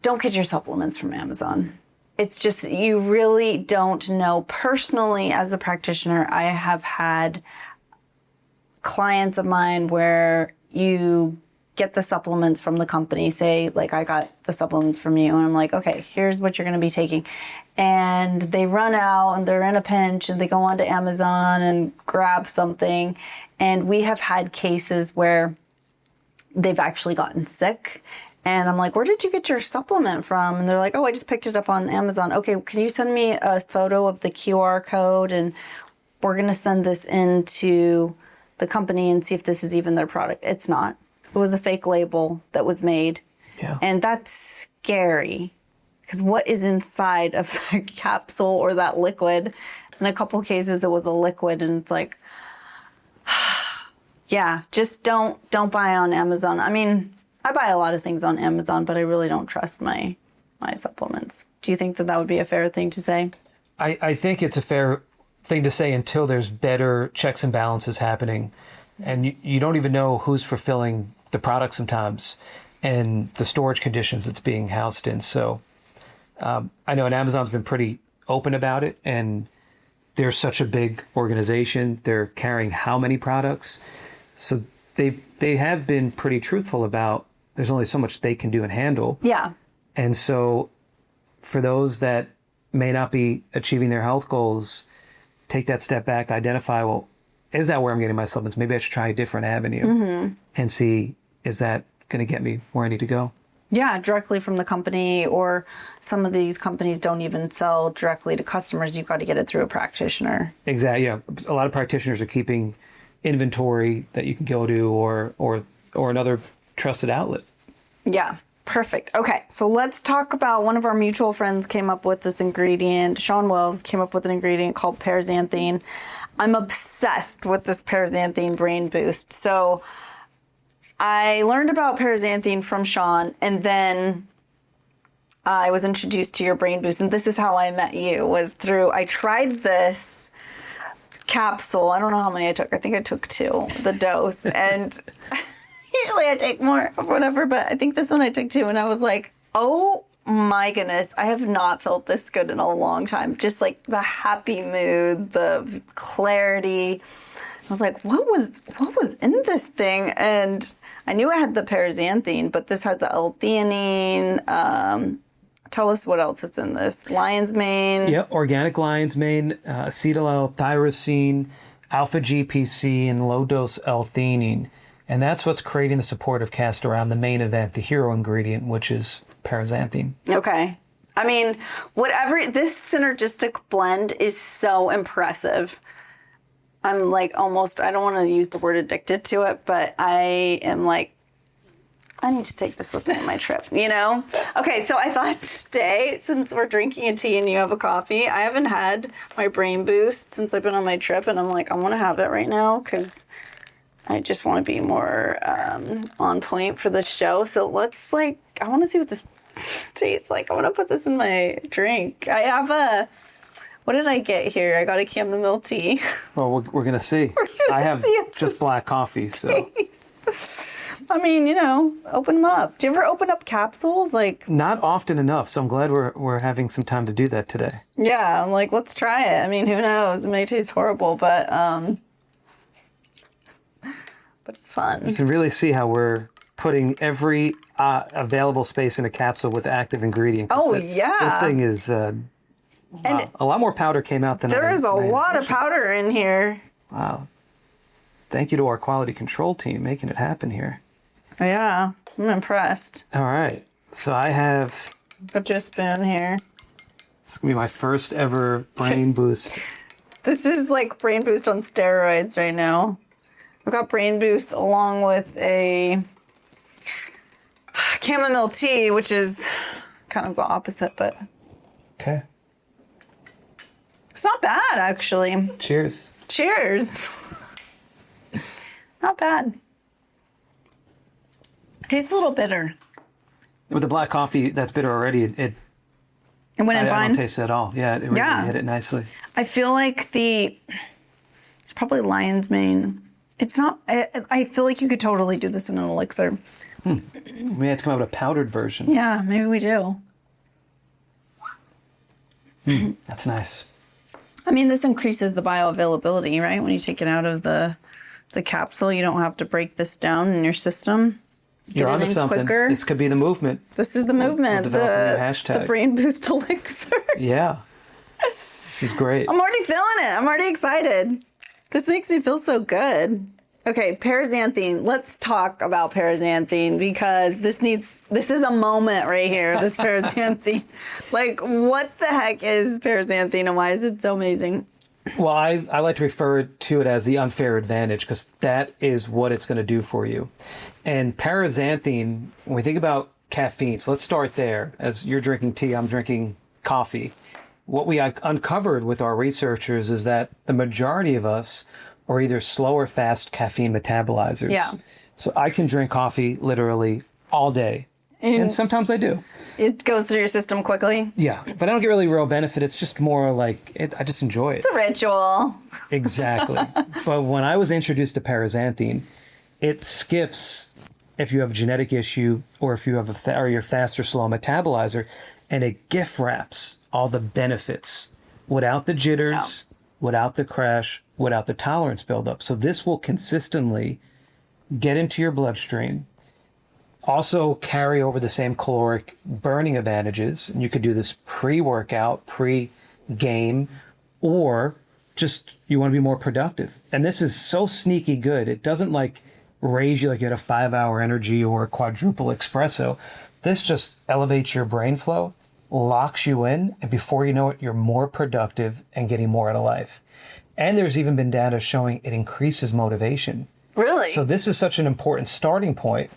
Don't get your supplements from Amazon. It's just, you really don't know. Personally, as a practitioner, I have had clients of mine where you get the supplements from the company, say, like, I got the supplements from you, and I'm like, okay, here's what you're going to be taking. And they run out and they're in a pinch and they go onto Amazon and grab something. And we have had cases where they've actually gotten sick. And I'm like, where did you get your supplement from? And they're like, oh, I just picked it up on Amazon. Okay, can you send me a photo of the QR code? And we're going to send this into the company and see if this is even their product. It's not. It was a fake label that was made. Yeah. And that's scary, because what is inside of that capsule or that liquid? In a couple cases, it was a liquid, and it's like, yeah, just don't buy on Amazon. I mean, I buy a lot of things on Amazon, but I really don't trust my supplements. Do you think that would be a fair thing to say? I think it's a fair thing to say until there's better checks and balances happening. And you don't even know who's fulfilling the product sometimes and the storage conditions it's being housed in. So I know, and Amazon's been pretty open about it, and they're such a big organization. They're carrying how many products? So they have been pretty truthful about there's only so much they can do and handle. Yeah. And so for those that may not be achieving their health goals, take that step back, identify, well, is that where I'm getting my supplements? Maybe I should try a different avenue and see, is that going to get me where I need to go? Yeah, directly from the company, or some of these companies don't even sell directly to customers. You've got to get it through a practitioner. Exactly. Yeah. A lot of practitioners are keeping inventory that you can go to or another trusted outlet. Yeah. Perfect. Okay, so let's talk about one of our mutual friends came up with this ingredient. Sean Wells came up with an ingredient called paraxanthine. I'm obsessed with this paraxanthine brain boost. So I learned about paraxanthine from Sean, and then I was introduced to your brain boost. And this is how I met you, was through, I tried this capsule. I don't know how many I took. I think I took 2, the dose. And usually I take more or whatever, but I think this one I took 2, and I was like, oh my goodness, I have not felt this good in a long time. Just like the happy mood, the clarity. I was like, what was in this thing? And I knew I had the paraxanthine, but this has the L-theanine. Tell us what else is in this. Lion's mane. Yep, organic lion's mane, acetyl L-tyrosine, alpha GPC, and low-dose L-theanine. And that's what's creating the supportive cast around the main event, the hero ingredient, which is paraxanthine. Okay. I mean, this synergistic blend is so impressive. I'm like almost, I don't want to use the word addicted to it, but I am like, I need to take this with me on my trip, you know? Okay, so I thought today, since we're drinking a tea and you have a coffee, I haven't had my brain boost since I've been on my trip, and I'm like, I want to have it right now because I just want to be more on point for the show. So let's I want to see what this tastes like. I want to put this in my drink. I have what did I get here? I got a chamomile tea. Well, we're going to see. I have just black coffee, so. I mean, open them up. Do you ever open up capsules? Not often enough, so I'm glad we're having some time to do that today. Yeah, I'm like, let's try it. I mean, who knows? It may taste horrible, but it's fun. You can really see how we're putting every available space in a capsule with active ingredient. Oh, yeah. This thing is, wow. A lot more powder came out than there is a lot of powder in here. Wow. Thank you to our quality control team making it happen here. Yeah, I'm impressed. All right. So I have... Got you a spoon here. It's going to be my first ever brain boost. This is like brain boost on steroids right now. I've got brain boost along with a chamomile tea, which is kind of the opposite, but Okay. it's not bad, actually. Cheers. Cheers. Not bad. Tastes a little bitter. With the black coffee that's bitter already, it went in I fine. don't taste it at all. Yeah, it really hit it nicely. I feel like it's probably lion's mane. It's not, I feel like you could totally do this in an elixir. We have to come out with a powdered version. Yeah, maybe we do. That's nice. I mean, this increases the bioavailability, right? When you take it out of the capsule, you don't have to break this down in your system. You're onto something. Quicker. This could be the movement. This is the movement. We'll develop a new hashtag. The brain boost elixir. Yeah. This is great. I'm already feeling it. I'm already excited. This makes me feel so good. Okay, paraxanthine. Let's talk about paraxanthine because this is a moment right here, this paraxanthine. Like, what the heck is paraxanthine and why is it so amazing? Well, I like to refer to it as the unfair advantage because that is what it's going to do for you. And paraxanthine, when we think about caffeine, so let's start there. As you're drinking tea, I'm drinking coffee. What we uncovered with our researchers is that the majority of us are either slow or fast caffeine metabolizers. Yeah. So I can drink coffee literally all day. And sometimes I do. It goes through your system quickly. Yeah, but I don't get really real benefit. It's just more like, I just enjoy it. It's a ritual. Exactly. But when I was introduced to paraxanthine, it skips if you have a genetic issue or if you have or you're fast or slow metabolizer, and it gift wraps all the benefits without the jitters, without the crash, without the tolerance buildup. So this will consistently get into your bloodstream, Also carry over the same caloric burning advantages. And you could do this pre-workout, pre-game, or just you want to be more productive. And this is so sneaky good. It doesn't like raise you like you had a 5-hour energy or a quadruple espresso. This just elevates your brain flow, locks you in, and before you know it, you're more productive and getting more out of life. And there's even been data showing it increases motivation. Really? So this is such an important starting point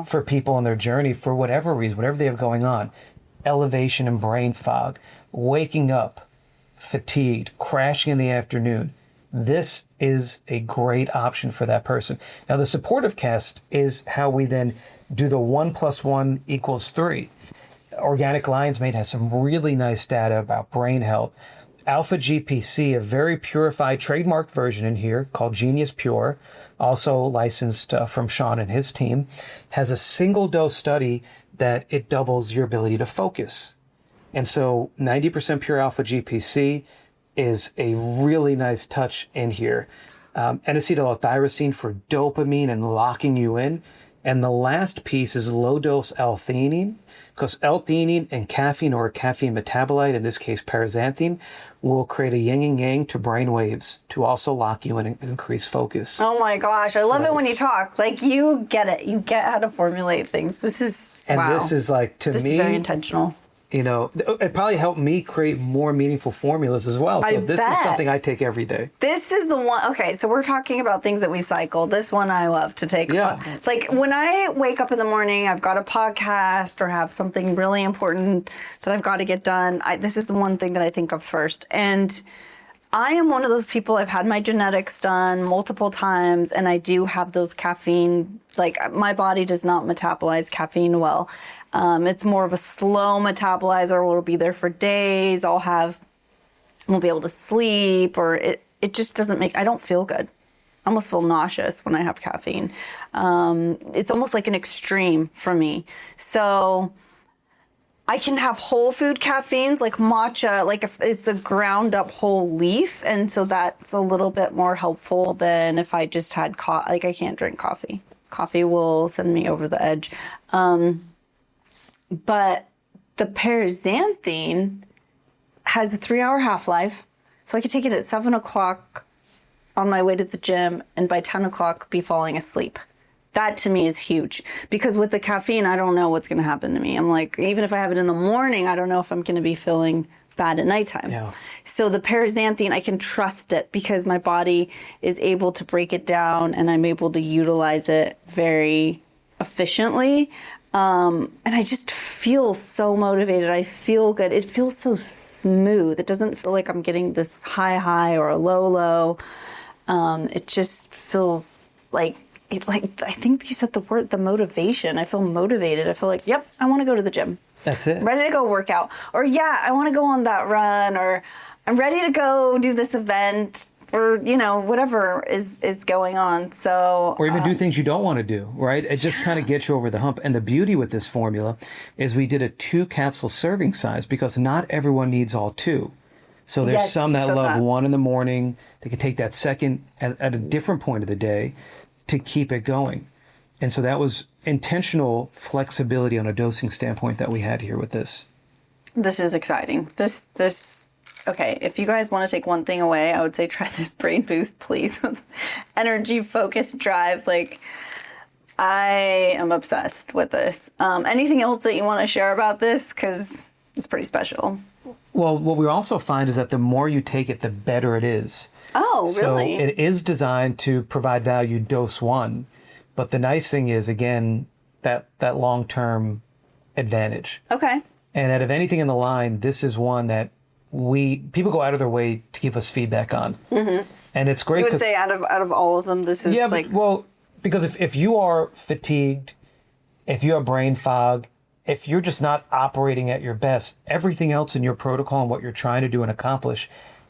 for people on their journey for whatever reason, whatever they have going on. Elevation and brain fog, waking up, fatigued, crashing in the afternoon. This is a great option for that person. Now, the supportive cast is how we then do the 1 + 1 = 3. Organic Lion's Mane has some really nice data about brain health. Alpha GPC, a very purified trademarked version in here called Genius Pure, also licensed from Sean and his team, has a single dose study that it doubles your ability to focus. And so 90% pure alpha GPC is a really nice touch in here. N-acetyltyrosine for dopamine and locking you in. And the last piece is low-dose L-theanine, because L-theanine and caffeine, or a caffeine metabolite, in this case paraxanthine, will create a yin and yang to brain waves to also lock you in and increase focus. Oh my gosh, I love it when you talk. Like, you get it. You get how to formulate things. This is, and wow. This is like, to this me, is very intentional. You know, it probably helped me create more meaningful formulas as well. So this is something I take every day. This is the one. Okay, so we're talking about things that we cycle. This one I love to take. Yeah. Like when I wake up in the morning, I've got a podcast or have something really important that I've got to get done. This is the one thing that I think of first. And I am one of those people, I've had my genetics done multiple times, and I do have those caffeine, like my body does not metabolize caffeine well. It's more of a slow metabolizer. It'll be there for days. Won't be able to sleep, or it just doesn't I don't feel good. I almost feel nauseous when I have caffeine. It's almost like an extreme for me. So I can have whole food caffeines like matcha, like if it's a ground up whole leaf. And so that's a little bit more helpful than if I just had like I can't drink coffee. Coffee will send me over the edge. But the paraxanthine has a 3-hour half-life. So I could take it at 7 o'clock on my way to the gym, and by 10 o'clock be falling asleep. That to me is huge, because with the caffeine, I don't know what's going to happen to me. I'm like, even if I have it in the morning, I don't know if I'm going to be feeling bad at nighttime. Yeah. So the paraxanthine, I can trust it because my body is able to break it down and I'm able to utilize it very efficiently. And I just feel so motivated. I feel good. It feels so smooth. It doesn't feel like I'm getting this high or a low. It just feels like I think you said the word, the motivation. I feel motivated. I feel like, yep, I want to go to the gym. That's it. I'm ready to go work out. Or yeah, I want to go on that run, or I'm ready to go do this event, or, whatever is going on. So, or even do things you don't want to do, right? It just kind of gets you over the hump. And the beauty with this formula is we did a 2-capsule serving size, because not everyone needs all 2. So there's some that love one in the morning. They can take that second at a different point of the day to keep it going. And so that was intentional flexibility on a dosing standpoint that we had here with this. This is exciting. Okay, if you guys want to take one thing away, I would say try this brain boost, please. Energy, focus, drive. Like, I am obsessed with this. Anything else that you want to share about this? Because it's pretty special. Well, what we also find is that the more you take it, the better it is. Oh, really? So it is designed to provide value dose 1. But the nice thing is, again, that long-term advantage. Okay. And out of anything in the line, this is one that people go out of their way to give us feedback on. Mm-hmm. And it's great. You would say out of all of them, this is because if you are fatigued, if you have brain fog, if you're just not operating at your best, everything else in your protocol and what you're trying to do and accomplish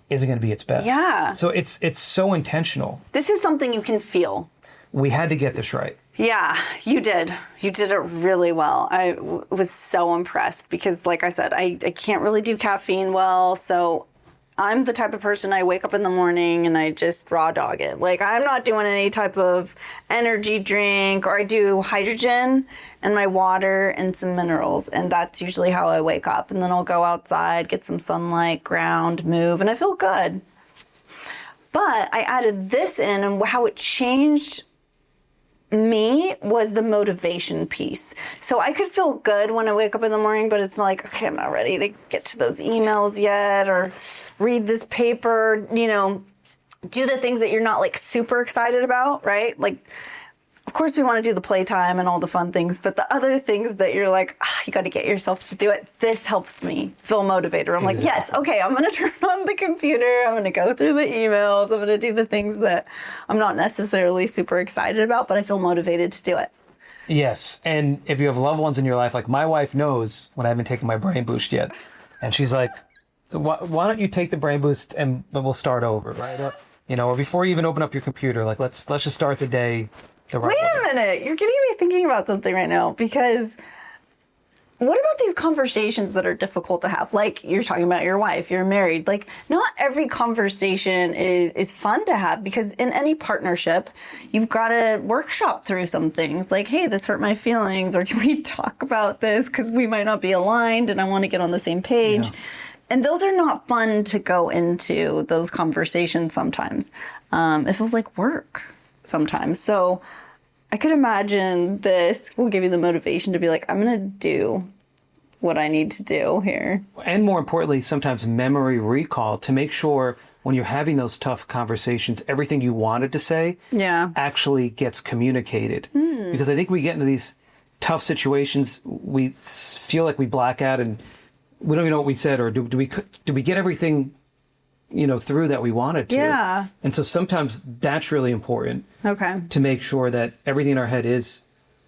isn't going to be its best. Yeah. So it's so intentional. This is something you can feel. We had to get this right. Yeah, you did. You did it really well. I was so impressed because, like I said, I can't really do caffeine well. So I'm the type of person, I wake up in the morning and I just raw dog it. Like, I'm not doing any type of energy drink, or I do hydrogen and my water and some minerals. And that's usually how I wake up. And then I'll go outside, get some sunlight, ground, move, and I feel good. But I added this in, and how it changed me was the motivation piece. So I could feel good when I wake up in the morning, but it's like, okay, I'm not ready to get to those emails yet, or read this paper, you know, do the things that you're not like super excited about, right? Like, of course we want to do the playtime and all the fun things, but the other things that you're like, you got to get yourself to do it. This helps me feel motivated. I'm like, yes, okay, I'm going to turn on the computer. I'm going to go through the emails. I'm going to do the things that I'm not necessarily super excited about, but I feel motivated to do it. Yes. And if you have loved ones in your life, like my wife knows when I haven't taken my brain boost yet. And she's like, why don't you take the brain boost and we'll start over, right? You know, or before you even open up your computer, like let's just start the day. Wait a minute. You're getting me thinking about something right now, because what about these conversations that are difficult to have? Like, you're talking about your wife, you're married. Like, not every conversation is fun to have, because in any partnership, you've got to workshop through some things. Like, hey, this hurt my feelings, or can we talk about this? Because we might not be aligned and I want to get on the same page. Yeah. And those are not fun to go into, those conversations sometimes. It feels like work sometimes. So I could imagine this will give you the motivation to be like, I'm going to do what I need to do here. And more importantly, sometimes memory recall, to make sure when you're having those tough conversations, everything you wanted to say actually gets communicated. Because I think we get into these tough situations, we feel like we black out and we don't even know what we said, or do we get everything, you know, through that we wanted to. Yeah. And so sometimes that's really important. Okay. To make sure that everything in our head is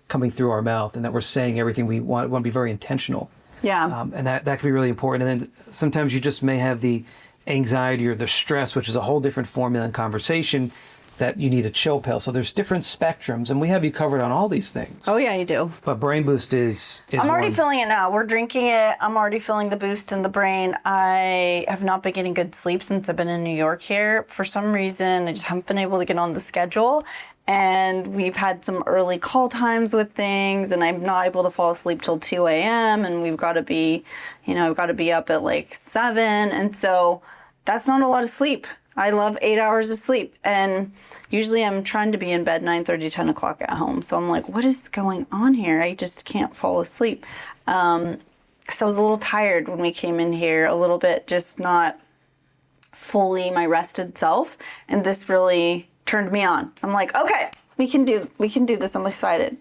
coming through our mouth, and that we're saying everything we want. We want to be very intentional. Yeah. And that can be really important. And then sometimes you just may have the anxiety or the stress, which is a whole different formula and conversation, that you need a chill pill. So there's different spectrums, and we have you covered on all these things. Oh yeah, you do. But Brain Boost is I'm already feeling it now. We're drinking it. I'm already feeling the boost in the brain. I have not been getting good sleep since I've been in New York here. For some reason, I just haven't been able to get on the schedule. And we've had some early call times with things, and I'm not able to fall asleep till 2 a.m. And we've got to be, I've got to be up at like 7. And so that's not a lot of sleep. I love 8 hours of sleep, and usually I'm trying to be in bed 9:30, 10 o'clock at home. So I'm like, what is going on here? I just can't fall asleep. So I was a little tired when we came in here, a little bit just not fully my rested self, and this really turned me on. I'm like, okay, we can do this. I'm excited.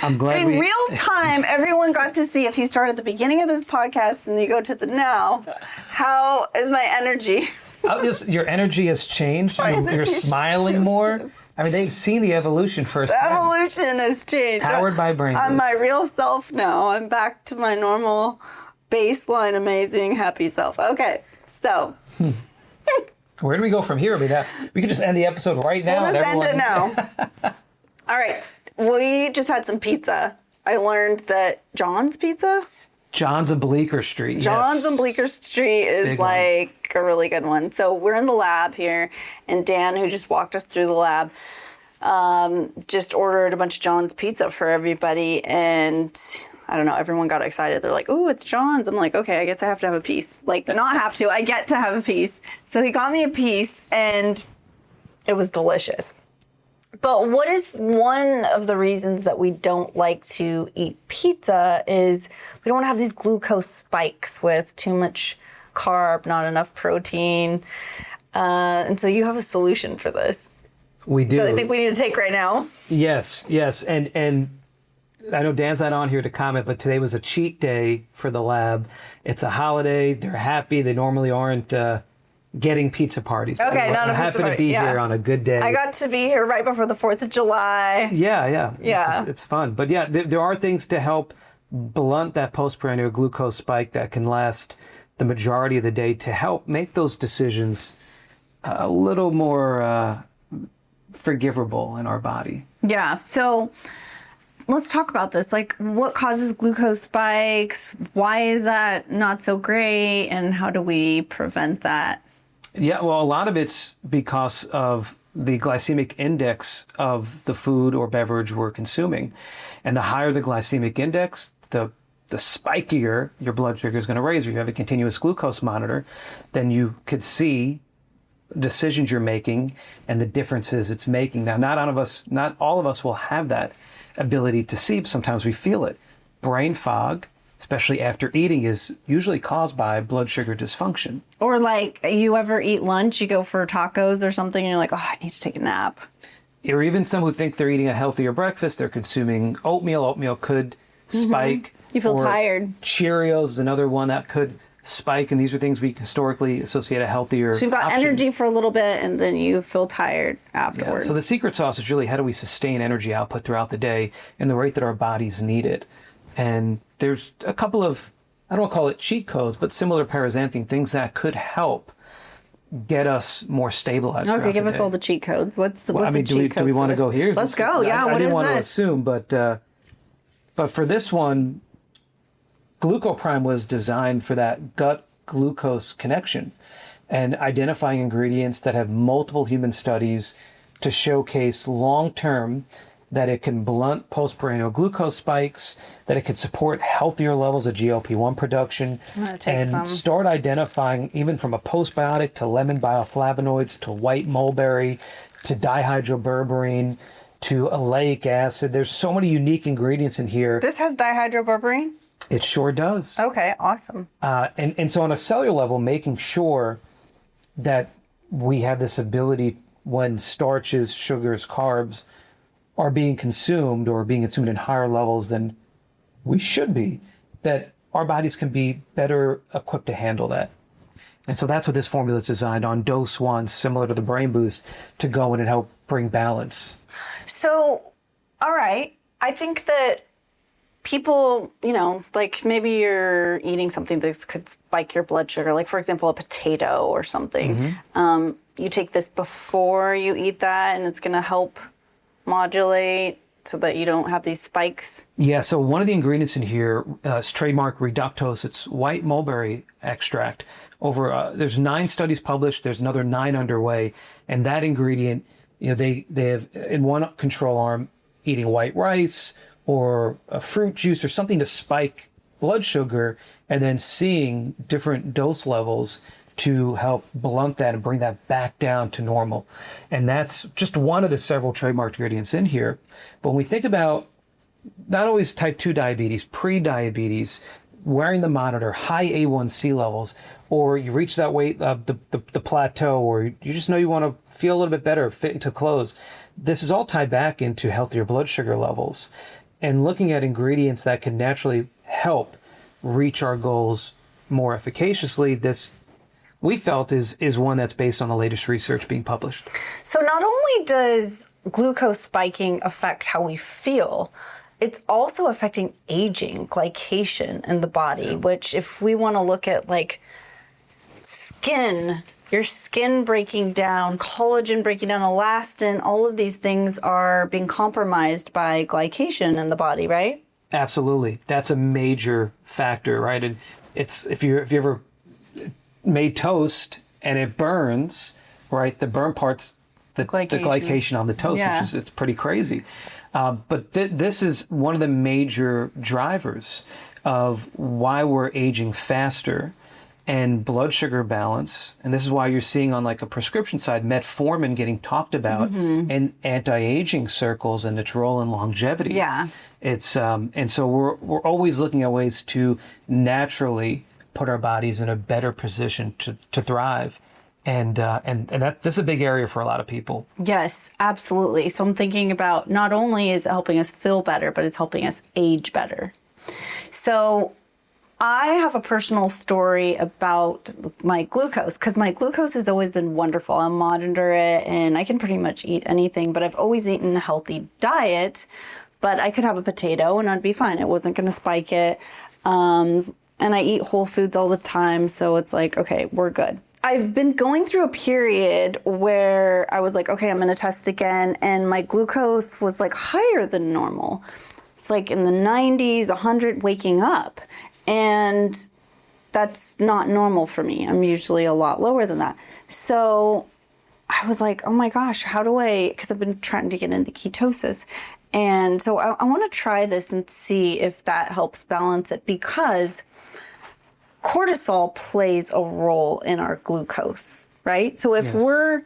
I'm glad in real time, everyone got to see, if you start at the beginning of this podcast and you go to the now, how is my energy? Your energy has changed. You're smiling more. I mean, they've seen the evolution first. The evolution has changed. Powered by Brain Boost. I'm my real self now. I'm back to my normal baseline, amazing, happy self. Okay, so. Where do we go from here? I mean, we could just end the episode right now. We'll just end it now. All right. We just had some pizza. I learned that John's Pizza? John's on Bleecker Street. John's on Bleecker Street is big like one. A really good one. So we're in the lab here, and Dan, who just walked us through the lab, just ordered a bunch of John's Pizza for everybody, and I don't know, everyone got excited. They're like, "Oh, it's John's." I'm like, "Okay, I guess I have to have a piece." Like, not have to, I get to have a piece. So he got me a piece, and it was delicious. But what is one of the reasons that we don't like to eat pizza is we don't want to have these glucose spikes with too much carb, not enough protein. And so you have a solution for this. We do. That I think we need to take right now. Yes. And I know Dan's not on here to comment, but today was a cheat day for the lab. It's a holiday. They're happy. They normally aren't getting pizza parties. Okay, not a pizza party. Happy to be here on a good day. I got to be here right before the 4th of July. Yeah. It's fun. But yeah, there are things to help blunt that postprandial glucose spike that can last the majority of the day, to help make those decisions a little more forgivable in our body. Yeah. So let's talk about this. Like, what causes glucose spikes? Why is that not so great? And how do we prevent that? Yeah, well, a lot of it's because of the glycemic index of the food or beverage we're consuming. And the higher the glycemic index, the spikier your blood sugar is going to raise. If you have a continuous glucose monitor, then you could see decisions you're making and the differences it's making. Now, not all of us will have that ability to see. Sometimes we feel it. Brain fog, especially after eating, is usually caused by blood sugar dysfunction. Or like, you ever eat lunch, you go for tacos or something, and you're like, oh, I need to take a nap. Or even some who think they're eating a healthier breakfast, they're consuming oatmeal. Oatmeal could spike. You feel tired. Cheerios is another one that could spike, and these are things we historically associate a healthier So you've got option. energy for a little bit, and then you feel tired afterwards. Yeah. So the secret sauce is really, how do we sustain energy output throughout the day in the rate that our bodies need it? And there's a couple of, I don't call it cheat codes, but similar paraxanthine things that could help get us more stabilized. Okay, give us all the cheat codes. What's the cheat code? Do we want to go here? Let's go. Yeah, what is this? I didn't want to assume, but for this one, Glucoprime was designed for that gut glucose connection and identifying ingredients that have multiple human studies to showcase long-term that it can blunt postprandial glucose spikes, that it could support healthier levels of GLP-1 production, and start identifying, even from a postbiotic to lemon bioflavonoids to white mulberry to dihydroberberine to oleic acid. There's so many unique ingredients in here. This has dihydroberberine? It sure does. Okay, awesome. And so on a cellular level, making sure that we have this ability when starches, sugars, carbs are being consumed or being consumed in higher levels than we should be, that our bodies can be better equipped to handle that. And so that's what this formula is designed on, dose one, similar to the Brain Boost, to go in and help bring balance. So, all right, I think that people, like maybe you're eating something that could spike your blood sugar, like for example, a potato or something. Mm-hmm. You take this before you eat that, and it's going to help modulate so that you don't have these spikes. Yeah, so one of the ingredients in here is trademark Reductose. It's white mulberry extract. There's 9 studies published. There's another 9 underway. And that ingredient, they have in one control arm eating white rice or a fruit juice or something to spike blood sugar, and then seeing different dose levels to help blunt that and bring that back down to normal. And that's just one of the several trademarked ingredients in here. But when we think about not always type 2 diabetes, pre-diabetes, wearing the monitor, high A1C levels, or you reach that weight, the plateau, or you just know you want to feel a little bit better, fit into clothes, this is all tied back into healthier blood sugar levels. And looking at ingredients that can naturally help reach our goals more efficaciously, this we felt is one that's based on the latest research being published. So not only does glucose spiking affect how we feel, it's also affecting aging, glycation in the body, which if we want to look at like skin, your skin breaking down, collagen breaking down, elastin, all of these things are being compromised by glycation in the body, right? Absolutely. That's a major factor, right? And it's if you ever made toast and it burns, right? The burn part's the glycation on the toast, which is it's pretty crazy. But this is one of the major drivers of why we're aging faster and blood sugar balance. And this is why you're seeing on like a prescription side, metformin getting talked about in anti-aging circles and its role in longevity. Yeah. It's and so we're always looking at ways to naturally put our bodies in a better position to thrive. And that this is a big area for a lot of people. Yes, absolutely. So I'm thinking about not only is it helping us feel better, but it's helping us age better. So I have a personal story about my glucose, because my glucose has always been wonderful. I monitor it and I can pretty much eat anything, but I've always eaten a healthy diet, but I could have a potato and I'd be fine. It wasn't going to spike it. And I eat whole foods all the time, so it's like, okay, we're good. I've been going through a period where I was like, okay, I'm going to test again, and my glucose was like higher than normal. it's like in the 90s, 100 waking up. And that's not normal for me. I'm usually a lot lower than that. So I was like, oh my gosh, how do I, because I've been trying to get into ketosis. And so I want to try this and see if that helps balance it, because cortisol plays a role in our glucose, right? So if we're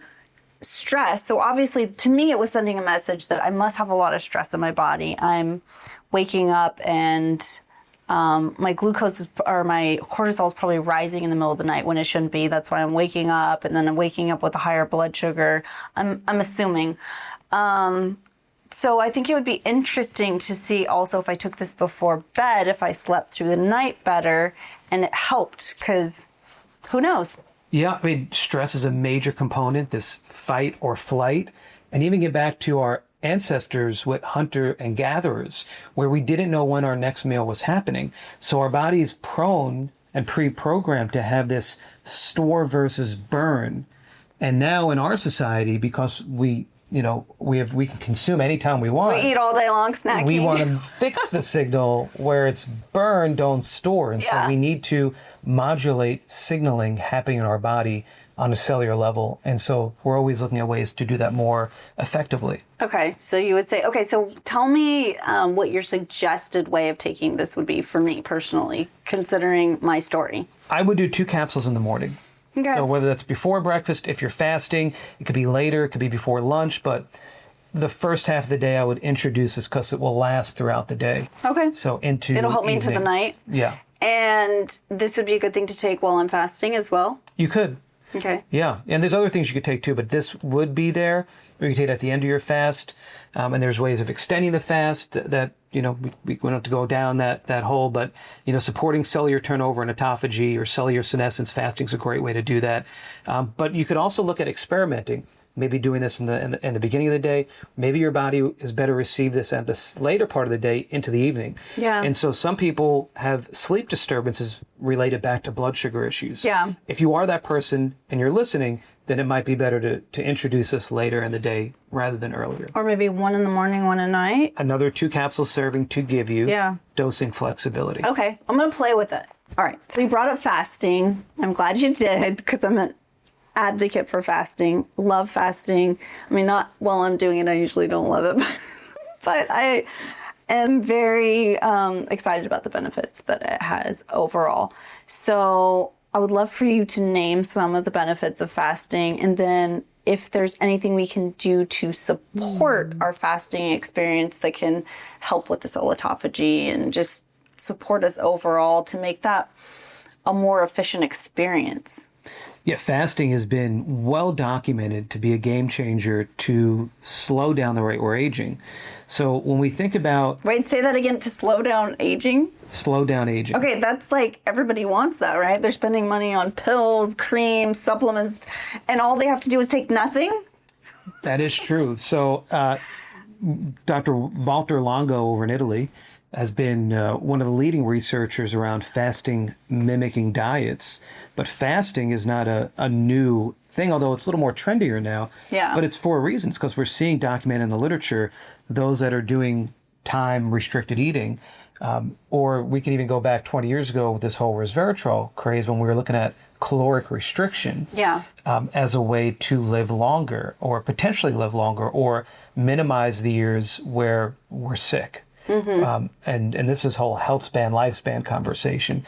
stressed, so obviously to me it was sending a message that I must have a lot of stress in my body. I'm waking up and my glucose or my cortisol is probably rising in the middle of the night when it shouldn't be. That's why I'm waking up, and then I'm waking up with a higher blood sugar. I'm assuming. So I think it would be interesting to see also if I took this before bed, if I slept through the night better and it helped, because who knows? Yeah, I mean, stress is a major component, this fight or flight. And even get back to our ancestors with hunter and gatherers, where we didn't know when our next meal was happening. So our body is prone and pre-programmed to have this store versus burn. And now in our society, because we can consume anytime we want. We eat all day long snacking. We want to fix the signal where it's burn, don't store. And so we need to modulate signaling happening in our body on a cellular level. And so we're always looking at ways to do that more effectively. Okay, so you would say, so tell me what your suggested way of taking this would be for me personally, considering my story. I would do 2 capsules in the morning. Okay. So whether that's before breakfast, if you're fasting, it could be later, it could be before lunch, but the first half of the day I would introduce this because it will last throughout the day. Okay. So it'll help me into the night. Yeah. And this would be a good thing to take while I'm fasting as well? You could. Okay. Yeah. And there's other things you could take too, but this would be there. Or you could take it at the end of your fast. And there's ways of extending the fast that, we don't have to go down that hole, but, supporting cellular turnover and autophagy or cellular senescence, fasting is a great way to do that. But you could also look at experimenting. Maybe doing this in the beginning of the day. Maybe your body is better receive this at the later part of the day into the evening. Yeah. And so some people have sleep disturbances related back to blood sugar issues. Yeah. If you are that person and you're listening, then it might be better to introduce this later in the day rather than earlier. Or maybe 1 in the morning, 1 at night. Another 2 capsule serving to give you dosing flexibility. Okay, I'm going to play with it. All right, so you brought up fasting. I'm glad you did, because I'm an advocate for fasting. Love fasting. I mean, not while I'm doing it. I usually don't love it, but I am very excited about the benefits that it has overall. So I would love for you to name some of the benefits of fasting, and then if there's anything we can do to support our fasting experience that can help with this autophagy and just support us overall to make that a more efficient experience. Yeah, fasting has been well documented to be a game changer to slow down the rate we're aging. So when we think about... Wait, say that again, to slow down aging? Slow down aging. Okay, that's like, everybody wants that, right? They're spending money on pills, creams, supplements, and all they have to do is take nothing? That is true. So Dr. Walter Longo over in Italy has been one of the leading researchers around fasting mimicking diets. But fasting is not a new thing, although it's a little more trendier now. Yeah. But it's for reasons, because we're seeing documented in the literature those that are doing time-restricted eating. Or we can even go back 20 years ago with this whole resveratrol craze when we were looking at caloric restriction as a way to live longer or potentially live longer or minimize the years where we're sick. Mm-hmm. And this is whole health span, lifespan conversation.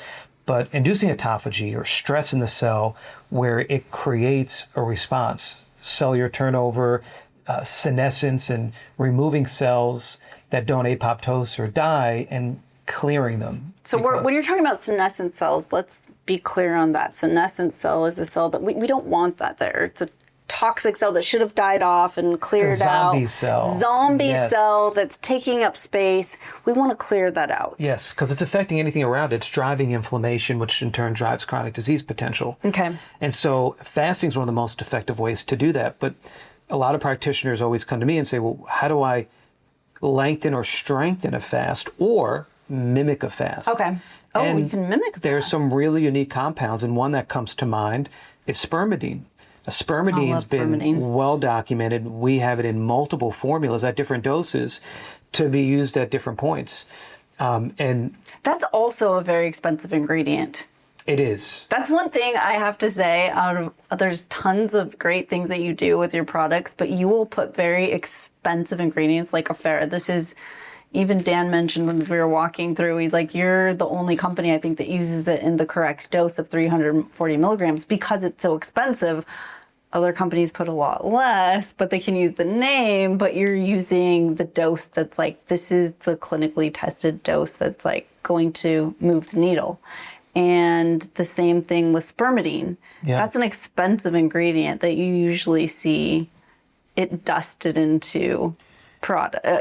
But inducing autophagy or stress in the cell where it creates a response, cellular turnover, senescence, and removing cells that don't apoptose or die and clearing them. So when you're talking about senescent cells, let's be clear on that. Senescent cell is a cell that we don't want that there. It's a toxic cell that should have died off and cleared out. Zombie cell. Zombie cell that's taking up space. We want to clear that out. Yes, because it's affecting anything around it. It's driving inflammation, which in turn drives chronic disease potential. Okay. And so fasting is one of the most effective ways to do that. But a lot of practitioners always come to me and say, well, how do I lengthen or strengthen a fast or mimic a fast? Okay. Oh, and you can mimic a fast. There's some really unique compounds, and one that comes to mind is spermidine. Spermidine has been well documented. We have it in multiple formulas at different doses to be used at different points. And that's also a very expensive ingredient. it is. That's one thing I have to say. There's tons of great things that you do with your products, but you will put very expensive ingredients like lactoferrin. This is, even Dan mentioned as we were walking through, he's like, you're the only company I think that uses it in the correct dose of 340 milligrams because it's so expensive. Other companies put a lot less, but they can use the name, but you're using the dose that's like, this is the clinically tested dose that's like going to move the needle. And the same thing with spermidine. Yeah. That's an expensive ingredient that you usually see it dusted into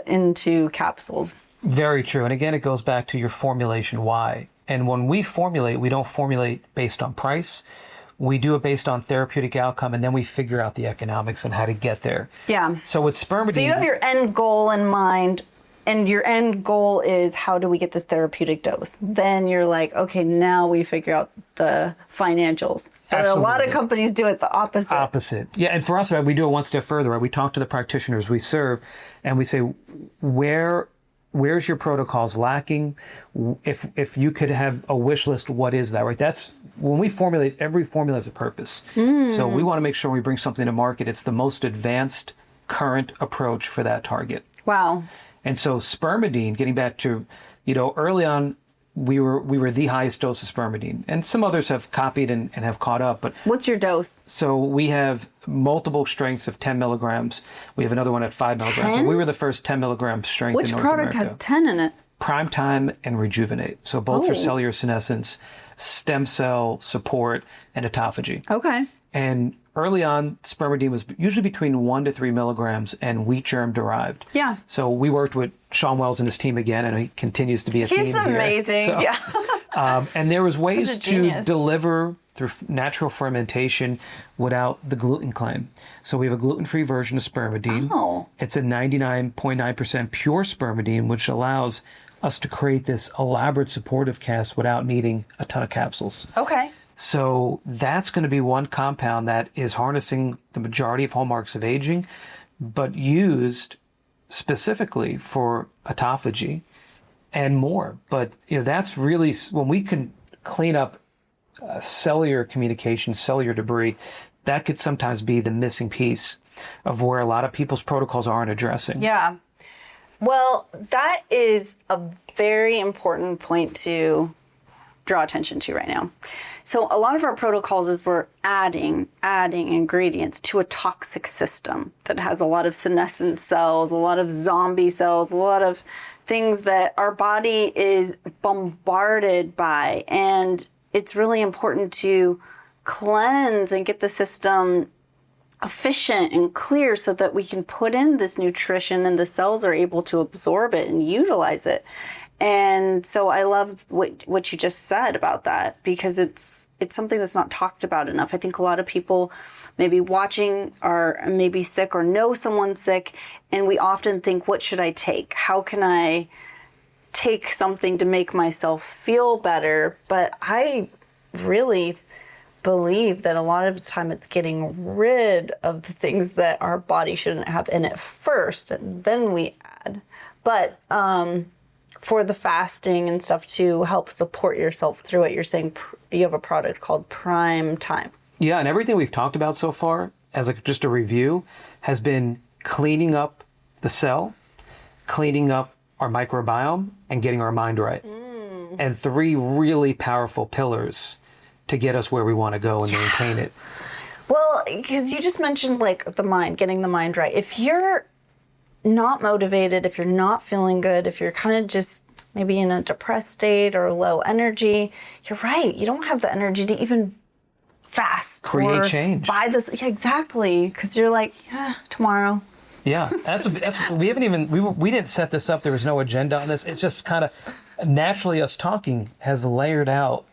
into capsules. Very true. And again, it goes back to your formulation why. And when we formulate, we don't formulate based on price. We do it based on therapeutic outcome, and then we figure out the economics and how to get there. Yeah. So with spermidine... So you have your end goal in mind, and your end goal is, how do we get this therapeutic dose? Then you're like, okay, now we figure out the financials. But Absolutely. a lot of companies do it the opposite. Opposite. Yeah, and for us, right, we do it one step further. Right? We talk to the practitioners we serve, and we say, where's your protocols lacking? If you could have a wish list, what is that? Right? That's when we formulate. Every formula has a purpose. So we want to make sure we bring something to market. It's the most advanced current approach for that target. Wow. And so spermidine, getting back to, early on, we were the highest dose of spermidine, and some others have copied and have caught up. But what's your dose? so we have multiple strengths of 10 milligrams. We have another one at 5 milligrams. 10? And we were the first 10 milligram strength Which in North product America. has 10 in it? Prime Time and Rejuvenate. So both for Oh. cellular senescence, stem cell support, and autophagy. Okay. And early on, spermidine was usually between 1 to 3 milligrams and wheat germ derived. Yeah. So we worked with Sean Wells and his team again, and he continues to be a He's theme here. amazing. So, Yeah. and there was ways Such a to genius. deliver through natural fermentation without the gluten claim. So we have a gluten-free version of spermidine. Oh. It's a 99.9% pure spermidine, which allows us to create this elaborate supportive cast without needing a ton of capsules. Okay. So that's going to be one compound that is harnessing the majority of hallmarks of aging, but used specifically for autophagy and more. But that's really when we can clean up cellular communication, cellular debris. That could sometimes be the missing piece of where a lot of people's protocols aren't addressing. Yeah. Well, that is a very important point to draw attention to right now. So a lot of our protocols is we're adding ingredients to a toxic system that has a lot of senescent cells, a lot of zombie cells, a lot of things that our body is bombarded by. And it's really important to cleanse and get the system efficient and clear so that we can put in this nutrition and the cells are able to absorb it and utilize it. And so I love what you just said about that, because it's something that's not talked about enough. I think a lot of people maybe watching are maybe sick or know someone sick, and we often think, what should I take? How can I take something to make myself feel better? But I really believe that a lot of the time it's getting rid of the things that our body shouldn't have in it first, and then we add. But for the fasting and stuff to help support yourself through it, you're saying you have a product called Prime Time. Yeah, and everything we've talked about so far, as just a review, has been cleaning up the cell, cleaning up our microbiome, and getting our mind right. And 3 really powerful pillars to get us where we want to go and maintain it. Well, because you just mentioned like the mind, getting the mind right. If you're not motivated, if you're not feeling good, if you're kind of just maybe in a depressed state or low energy, you're right. You don't have the energy to even fast. Create or change. Buy this. Yeah, exactly. Because you're like, tomorrow. Yeah, that's we haven't even we didn't set this up. There was no agenda on this. It's just kind of naturally us talking has layered out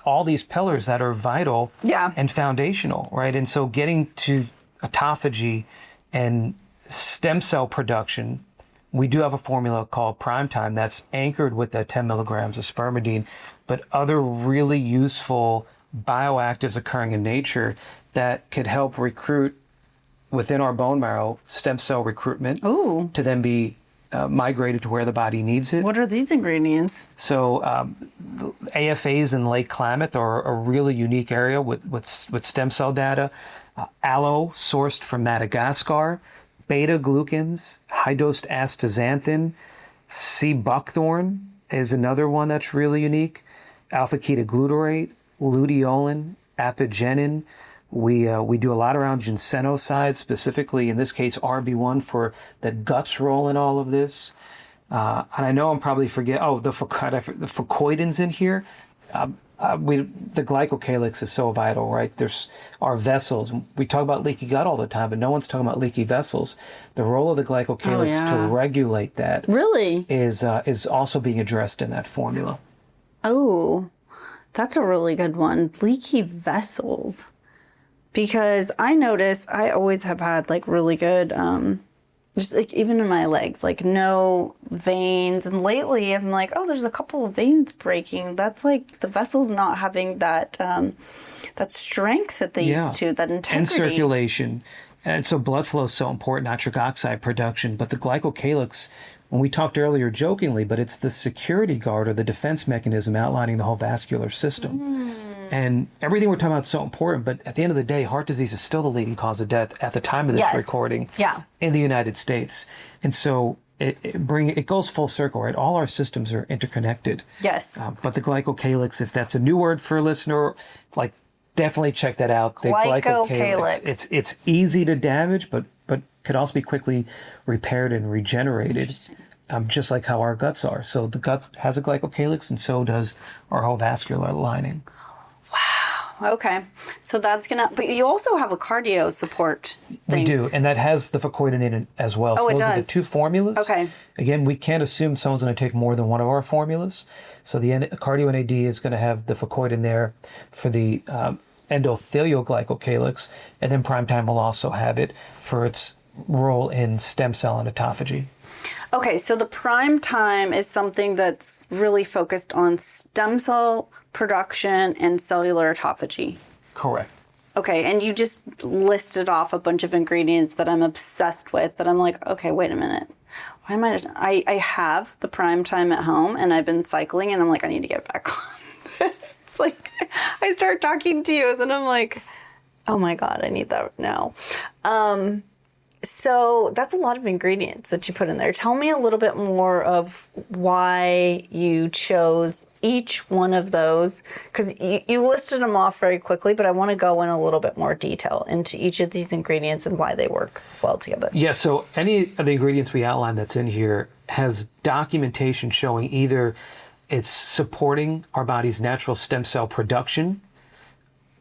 all these pillars that are vital and foundational, right? And so getting to autophagy and stem cell production, we do have a formula called Prime Time that's anchored with that 10 milligrams of spermidine, but other really useful bioactives occurring in nature that could help recruit within our bone marrow stem cell recruitment to then be migrated to where the body needs it. What are these ingredients? So the AFAs in Lake Klamath are a really unique area with stem cell data. Aloe sourced from Madagascar, beta-glucans, high-dosed astaxanthin, sea buckthorn is another one that's really unique. Alpha-ketoglutarate, luteolin, apigenin. We do a lot around ginsenosides, specifically in this case RB1 for the guts role in all of this. And I know I'm probably the fucoidins in here. The glycocalyx is so vital, right? There's our vessels. We talk about leaky gut all the time, but no one's talking about leaky vessels. The role of the glycocalyx to regulate that really is also being addressed in that formula. Oh, that's a really good one. Leaky vessels. Because I notice I always have had like really good, just like even in my legs, like no veins. And lately I'm like, oh, there's a couple of veins breaking. That's like the vessels not having that that strength that they used to, that integrity. And circulation. And so blood flow is so important, nitric oxide production. But the glycocalyx, when we talked earlier jokingly, but it's the security guard or the defense mechanism outlining the whole vascular system. And everything we're talking about is so important, but at the end of the day, heart disease is still the leading cause of death at the time of this recording in the United States. And so it goes full circle, right? All our systems are interconnected. Yes. But the glycocalyx, if that's a new word for a listener, like definitely check that out. The Glycocalyx. It's easy to damage, but could also be quickly repaired and regenerated. Just like how our guts are. So the gut has a glycocalyx, and so does our whole vascular lining. Okay, so that's but you also have a cardio support thing. We do, and that has the fucoidin in it as well. Oh, so it those does. are the two formulas. Okay. Again, we can't assume someone's going to take more than one of our formulas. So the cardio NAD is going to have the fucoidin there for the endothelial glycocalyx, and then Primetime will also have it for its role in stem cell and autophagy. Okay, so the Primetime is something that's really focused on stem cell production and cellular autophagy. Correct. Okay, and you just listed off a bunch of ingredients that I'm obsessed with, that I'm like, okay, wait a minute. Why am I have the Primetime at home, and I've been cycling, and I'm like, I need to get back on this. It's like, I start talking to you, and then I'm like, oh my God, I need that now. So that's a lot of ingredients that you put in there. Tell me a little bit more of why you chose each one of those, because you listed them off very quickly, but I want to go in a little bit more detail into each of these ingredients and why they work well together. Yeah, so any of the ingredients we outlined that's in here has documentation showing either it's supporting our body's natural stem cell production.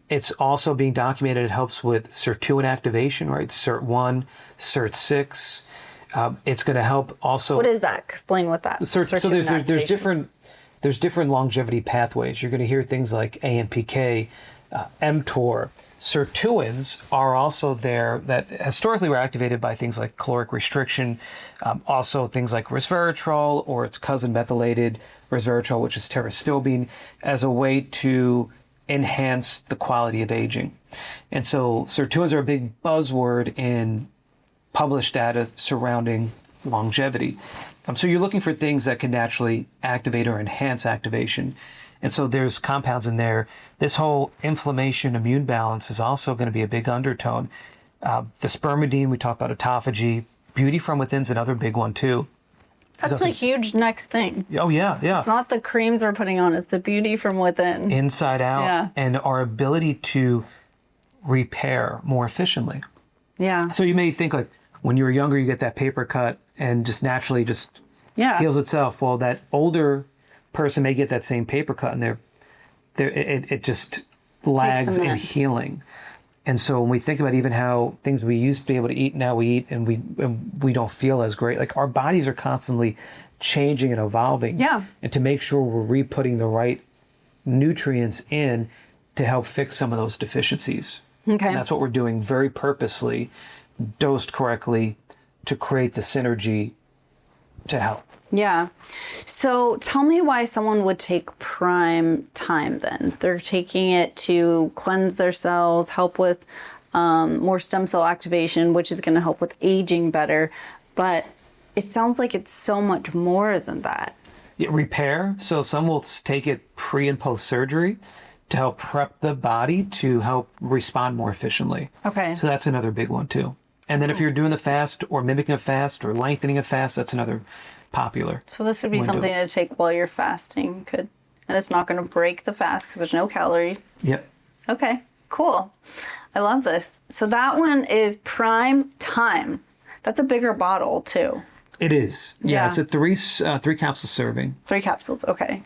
It's also being documented. It helps with sirtuin activation, right? SIRT1, SIRT6. It's going to help also. What is that? Explain what that. So there's different longevity pathways. You're going to hear things like AMPK, mTOR. Sirtuins are also there that historically were activated by things like caloric restriction, also things like resveratrol or its cousin methylated resveratrol, which is terastobine, as a way to enhance the quality of aging. And so sirtuins are a big buzzword in published data surrounding longevity. So you're looking for things that can naturally activate or enhance activation. And so there's compounds in there. This whole inflammation immune balance is also going to be a big undertone. The spermidine, we talk about autophagy. Beauty from within's another big one too. That's a huge next thing. Oh, yeah. It's not the creams we're putting on, it's the beauty from within. Inside out. And our ability to repair more efficiently. Yeah. So you may think like when you were younger, you get that paper cut and just naturally heals itself. Well, that older person may get that same paper cut and it just lags in healing. And so when we think about even how things we used to be able to eat, now we eat and we don't feel as great. Like our bodies are constantly changing and evolving. Yeah. And to make sure we're re-putting the right nutrients in to help fix some of those deficiencies. Okay. And that's what we're doing very purposely, dosed correctly, to create the synergy to help. Yeah. So tell me why someone would take Primetime then. They're taking it to cleanse their cells, help with more stem cell activation, which is going to help with aging better. But it sounds like it's so much more than that. Yeah, repair. So some will take it pre and post surgery to help prep the body to help respond more efficiently. Okay. So that's another big one too. And then if you're doing the fast or mimicking a fast or lengthening a fast, that's another popular. So this would be window. something to take while you're fasting. Could, and it's not going to break the fast because there's no calories. Yep. Okay, cool. I love this. So that one is Prime Time. That's a bigger bottle too. It is. Yeah. It's a three capsule serving. 3 capsules. Okay.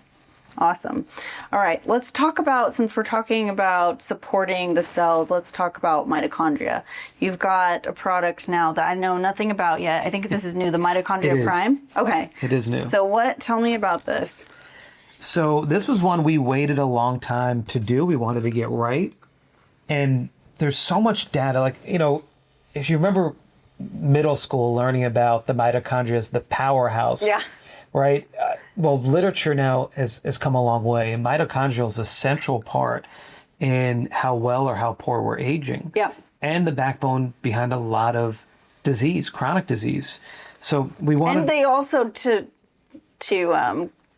Awesome. All right. Let's talk about, since we're talking about supporting the cells, let's talk about mitochondria. You've got a product now that I know nothing about yet. I think this is new, the Mitochondria It is. Prime. Okay. It is new. So tell me about this. So this was one we waited a long time to do. We wanted to get right. And there's so much data. Like, if you remember middle school learning about the mitochondria as the powerhouse. Yeah. Right? Well, literature now has come a long way. And mitochondria is a central part in how well or how poor we're aging. Yeah. And the backbone behind a lot of disease, chronic disease. So we wanted... And they also, to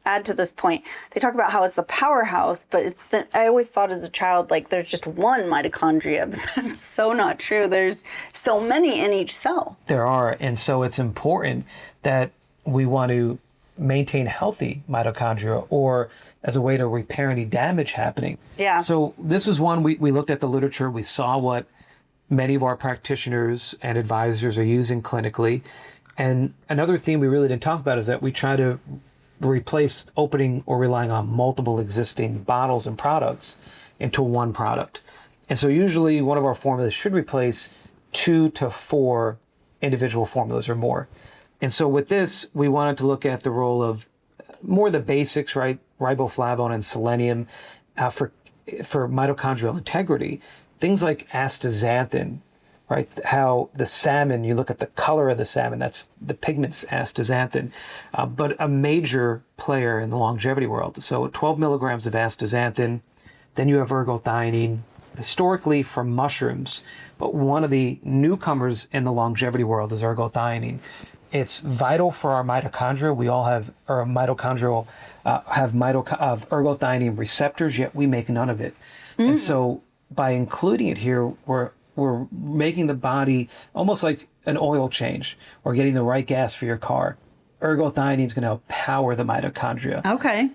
add to this point, they talk about how it's the powerhouse, but I always thought as a child, like, there's just one mitochondria, but that's so not true. There's so many in each cell. There are. And so it's important that we want to maintain healthy mitochondria or as a way to repair any damage happening. Yeah. So this was one we looked at the literature. We saw what many of our practitioners and advisors are using clinically. And another theme we really didn't talk about is that we try to replace opening or relying on multiple existing bottles and products into one product. And so usually one of our formulas should replace 2 to 4 individual formulas or more. And so with this, we wanted to look at the role of more the basics, right? Riboflavin and selenium for mitochondrial integrity. Things like astaxanthin, right? How the salmon, you look at the color of the salmon, that's the pigment's astaxanthin, but a major player in the longevity world. So 12 milligrams of astaxanthin, then you have ergothioneine, historically from mushrooms, but one of the newcomers in the longevity world is ergothioneine. It's vital for our mitochondria. We all have, or mitochondrial, have ergothioneine receptors, yet we make none of it. And so by including it here, we're making the body almost like an oil change or getting the right gas for your car. Ergothioneine is going to help power the mitochondria. Okay.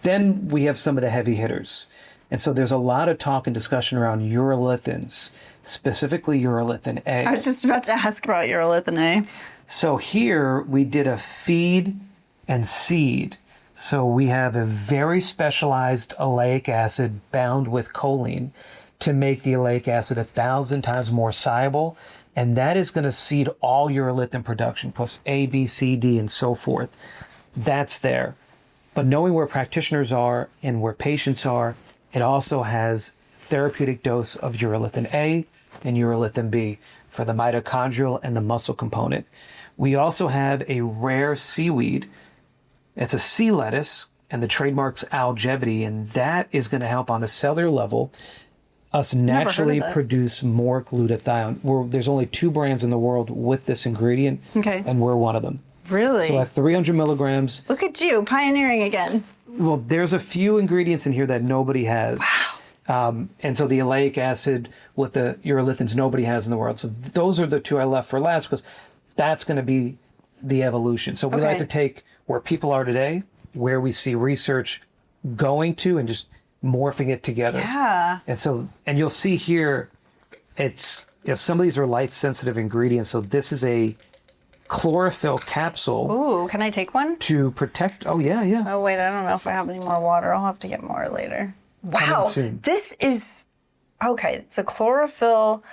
Then we have some of the heavy hitters. And so there's a lot of talk and discussion around urolithins, specifically urolithin A. I was just about to ask about urolithin A. So here we did a feed and seed. So we have a very specialized oleic acid bound with choline to make the oleic acid 1,000 times more soluble. And that is going to seed all urolithin production, plus A, B, C, D, and so forth. That's there. But knowing where practitioners are and where patients are, it also has therapeutic dose of urolithin A and urolithin B for the mitochondrial and the muscle component. We also have a rare seaweed. It's a sea lettuce, and the trademark's Algevity, and that is going to help on a cellular level us naturally produce more glutathione. There's only 2 brands in the world with this ingredient, and we're one of them. Really? So at 300 milligrams. Look at you, pioneering again. Well, there's a few ingredients in here that nobody has. Wow. And so the oleic acid with the urolithins nobody has in the world. So those are the 2 I left for last because that's going to be the evolution. So we like to take where people are today, where we see research going to, and just morphing it together. Yeah. And you'll see here, some of these are light sensitive ingredients. So this is a chlorophyll capsule. Ooh, can I take one? To protect. Oh, yeah. Oh, wait, I don't know if I have any more water. I'll have to get more later. Wow. This is, okay, it's a chlorophyll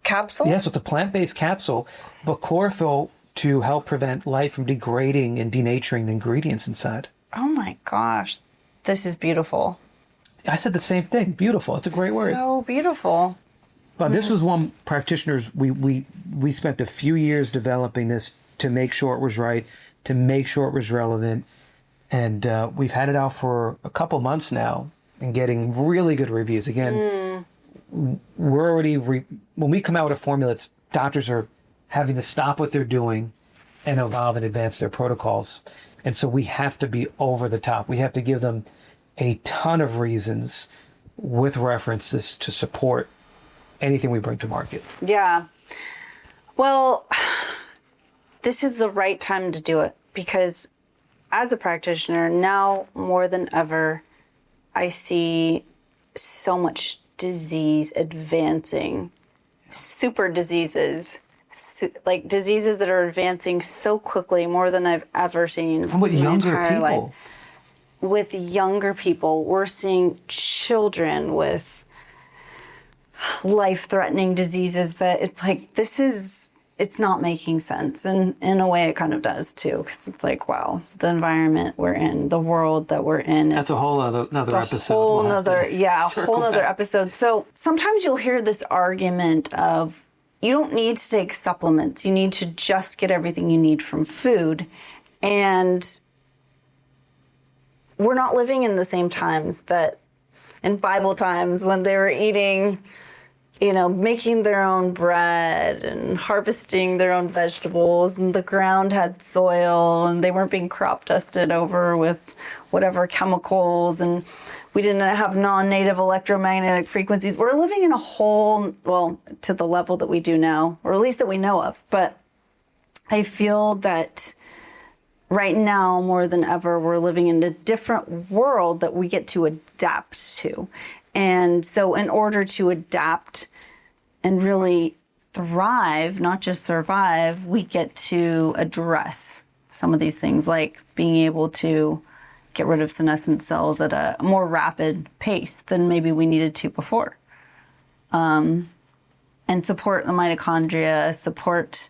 capsule? Yes, it's a plant-based capsule, but chlorophyll to help prevent life from degrading and denaturing the ingredients inside. Oh my gosh, this is beautiful. I said the same thing. Beautiful. It's a great word. So beautiful. But this was one practitioners, we spent a few years developing this to make sure it was right, to make sure it was relevant. And we've had it out for a couple months now and getting really good reviews. Again, we're already, when we come out with a formula, doctors are having to stop what they're doing and evolve and advance their protocols. And so we have to be over the top. We have to give them a ton of reasons with references to support anything we bring to market. Yeah. Well, this is the right time to do it because as a practitioner, now more than ever, I see so much disease advancing, super diseases, like diseases that are advancing so quickly, more than I've ever seen And with in my younger entire people. life. With younger people, we're seeing children with life-threatening diseases that it's like, it's not making sense. And in a way it kind of does too, because it's like, wow, the environment we're in, the world that we're in. That's a whole another episode. Whole nother episode. So sometimes you'll hear this argument of, you don't need to take supplements. You need to just get everything you need from food. And we're not living in the same times that in Bible times when they were eating, making their own bread and harvesting their own vegetables, and the ground had soil and they weren't being crop dusted over with whatever chemicals, and we didn't have non-native electromagnetic frequencies. We're living in a whole, well, to the level that we do now, or at least that we know of. But I feel that right now, more than ever, we're living in a different world that we get to adapt to. And so in order to adapt and really thrive, not just survive, we get to address some of these things, like being able to get rid of senescent cells at a more rapid pace than maybe we needed to before. And support the mitochondria, support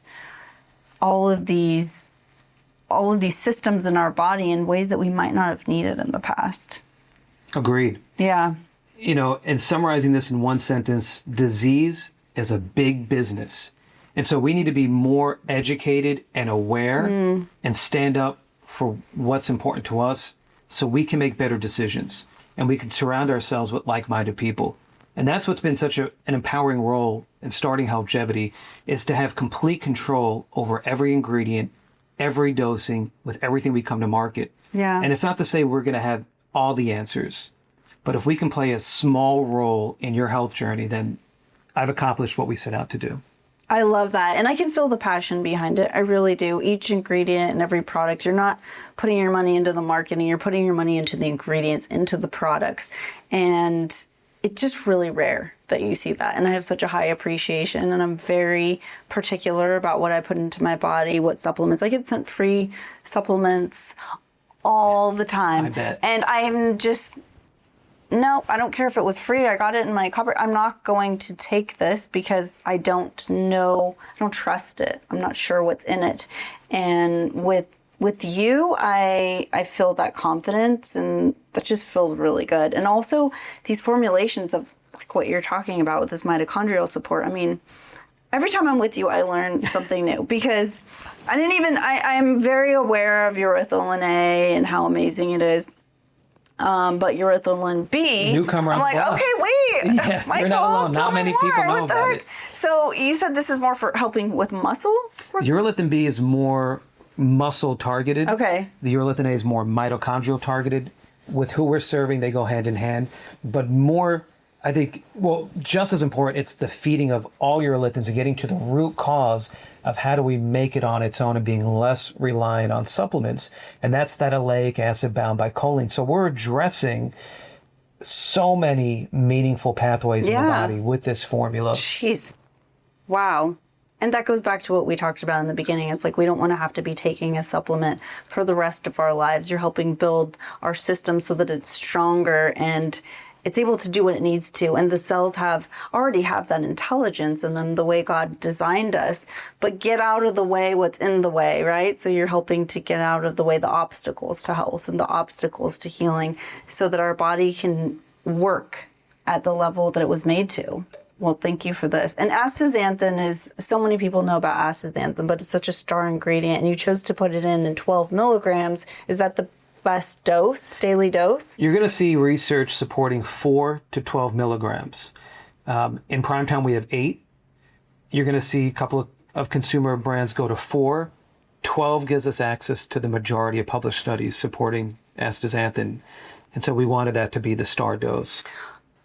all of these systems in our body in ways that we might not have needed in the past. Agreed. Yeah. And summarizing this in one sentence, disease is a big business. And so we need to be more educated and aware and stand up for what's important to us so we can make better decisions and we can surround ourselves with like-minded people. And that's what's been such an empowering role in starting Healthgevity, is to have complete control over every ingredient, every dosing, with everything we come to market. Yeah. And it's not to say we're going to have all the answers, but if we can play a small role in your health journey, then I've accomplished what we set out to do. I love that. And I can feel the passion behind it. I really do. Each ingredient and every product, you're not putting your money into the marketing, you're putting your money into the ingredients, into the products. And it's just really rare that you see that. And I have such a high appreciation, and I'm very particular about what I put into my body, what supplements. I get sent free supplements all the time. I bet. And I'm just, no, I don't care if it was free. I got it in my cupboard. I'm not going to take this because I don't know, I don't trust it. I'm not sure what's in it. And with you, I feel that confidence, and that just feels really good. And also these formulations of like what you're talking about with this mitochondrial support. I mean, every time I'm with you, I learn something new, because I'm very aware of urethylene A and how amazing it is. But urethylene B, newcomer I'm on like, the block. okay, wait, Yeah, Michael, you're not alone. tell Not me many more. people know What the about heck? it. So you said this is more for helping with muscle? Urolithin B is more muscle targeted. Okay. The urolithin A is more mitochondrial targeted. With who we're serving, they go hand in hand. But more, I think, well, just as important, it's the feeding of all urolithins and getting to the root cause of how do we make it on its own and being less reliant on supplements. And that's that oleic acid bound by choline. So we're addressing so many meaningful pathways in the body with this formula. Jeez. Wow. And that goes back to what we talked about in the beginning. It's like we don't want to have to be taking a supplement for the rest of our lives. You're helping build our system so that it's stronger and it's able to do what it needs to. And the cells already have that intelligence in them, the way God designed us. But get out of the way what's in the way, right? So you're helping to get out of the way the obstacles to health and the obstacles to healing so that our body can work at the level that it was made to. Well, thank you for this. And astaxanthin is, so many people know about astaxanthin, but it's such a star ingredient, and you chose to put it in 12 milligrams. Is that the best dose, daily dose? You're going to see research supporting 4 to 12 milligrams. In prime time, we have 8. You're going to see a couple of consumer brands go to 4. 12 gives us access to the majority of published studies supporting astaxanthin. And so we wanted that to be the star dose.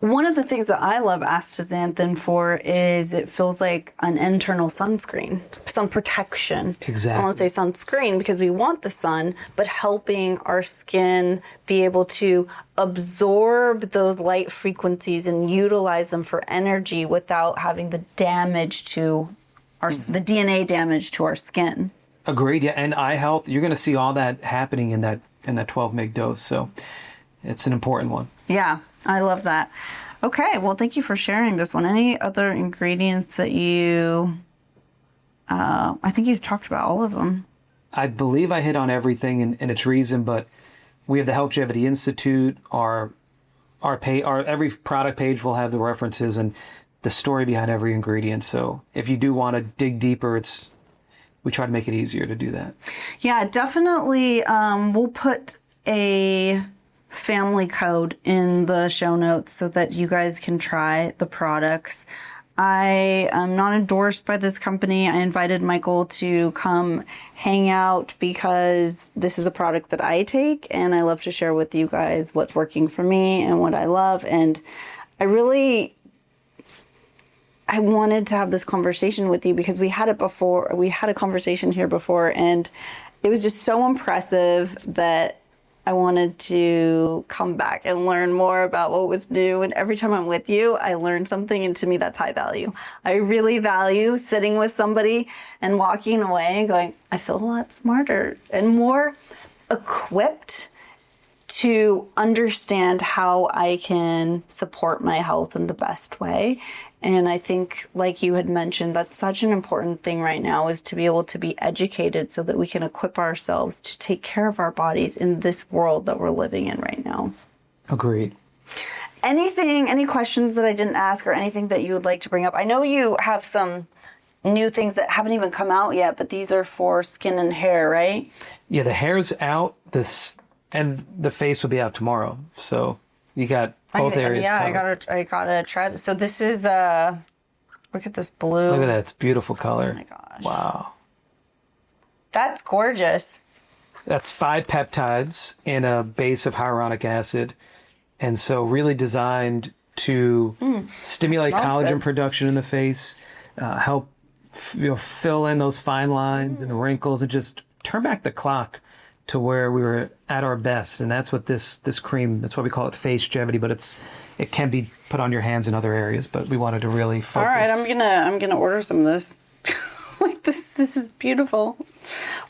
One of the things that I love astaxanthin for is it feels like an internal sunscreen, sun protection. Exactly. I want to say sunscreen because we want the sun, but helping our skin be able to absorb those light frequencies and utilize them for energy without having the damage to our, the DNA damage to our skin. Agreed. Yeah, and eye health, you're going to see all that happening in that 12 mg dose. So it's an important one. Yeah, I love that. Okay, well, thank you for sharing this one. Any other ingredients that you, I think you talked about all of them. I believe I hit on everything in its reason, but we have the Healthgevity Institute. Our every product page will have the references and the story behind every ingredient. So if you do want to dig deeper, we try to make it easier to do that. Yeah, definitely. We'll put a family code in the show notes so that you guys can try the products. I am not endorsed by this company. I invited Michael to come hang out because this is a product that I take and I love to share with you guys what's working for me and what I love. And I wanted to have this conversation with you because we had it before. We had a conversation here before and it was just so impressive that I wanted to come back and learn more about what was new. And every time I'm with you, I learn something. And to me, that's high value. I really value sitting with somebody and walking away and going, I feel a lot smarter and more equipped to understand how I can support my health in the best way. And I think, like you had mentioned, that's such an important thing right now is to be able to be educated so that we can equip ourselves to take care of our bodies in this world that we're living in right now. Agreed. Any questions that I didn't ask or anything that you would like to bring up? I know you have some new things that haven't even come out yet, but these are for skin and hair, right? Yeah, the hair's out. And the face will be out tomorrow. So you got both areas covered. I gotta try this. So this is look at this blue. Look at that, it's a beautiful color. Oh my gosh. Wow. That's gorgeous. That's 5 peptides in a base of hyaluronic acid. And so really designed to stimulate collagen production in the face, help fill in those fine lines and wrinkles and just turn back the clock to where we were at our best. And that's what this cream, that's why we call it Facegevity, but it can be put on your hands in other areas, but we wanted to really focus. All right, I'm gonna order some of this. Like this is beautiful.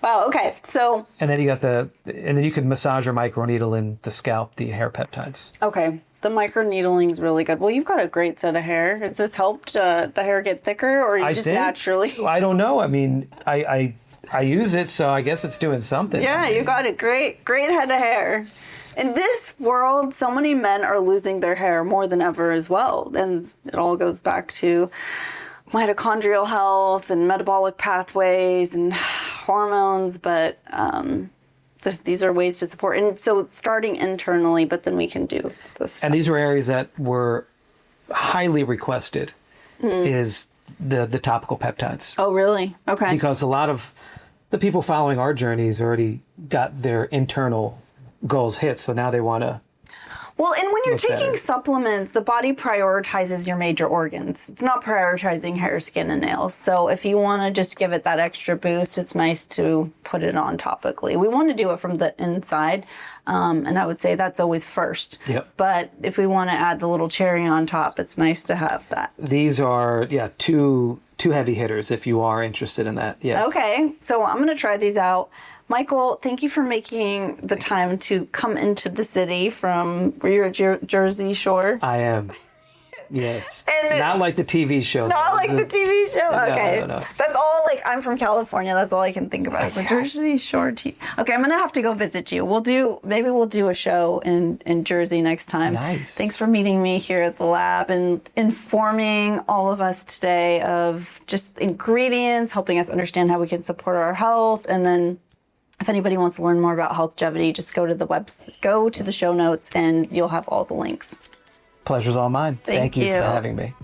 Wow, okay. So and then you can massage or microneedle in the scalp the hair peptides. Okay. The microneedling is really good. Well, you've got a great set of hair. Has this helped the hair get thicker or naturally? I don't know. I mean, I use it, so I guess it's doing something. Yeah, you got a great head of hair. In this world, so many men are losing their hair more than ever as well. And it all goes back to mitochondrial health and metabolic pathways and hormones. But these are ways to support. And so starting internally, but then we can do this. And these were areas that were highly requested is the topical peptides. Oh, really? Okay. Because a lot of the people following our journeys already got their internal goals hit, so now they want to. Well, and when you're taking supplements, the body prioritizes your major organs. It's not prioritizing hair, skin, and nails. So if you want to just give it that extra boost, it's nice to put it on topically. We want to do it from the inside, and I would say that's always first. Yep. But if we want to add the little cherry on top, it's nice to have that. These are, two heavy hitters if you are interested in that. Yes. Okay, so I'm going to try these out. Michael, thank you for making the time to come into the city from your Jersey Shore. I am. Yes. And not like the TV show. Not like the TV show? Okay. No. That's all, I'm from California. That's all I can think about. It's the Jersey Shore TV. Okay, I'm going to have to go visit you. Maybe we'll do a show in Jersey next time. Nice. Thanks for meeting me here at the lab and informing all of us today of just ingredients, helping us understand how we can support our health, and then if anybody wants to learn more about Healthgevity, just go to the website, go to the show notes, and you'll have all the links. Pleasure's all mine. Thank you for having me.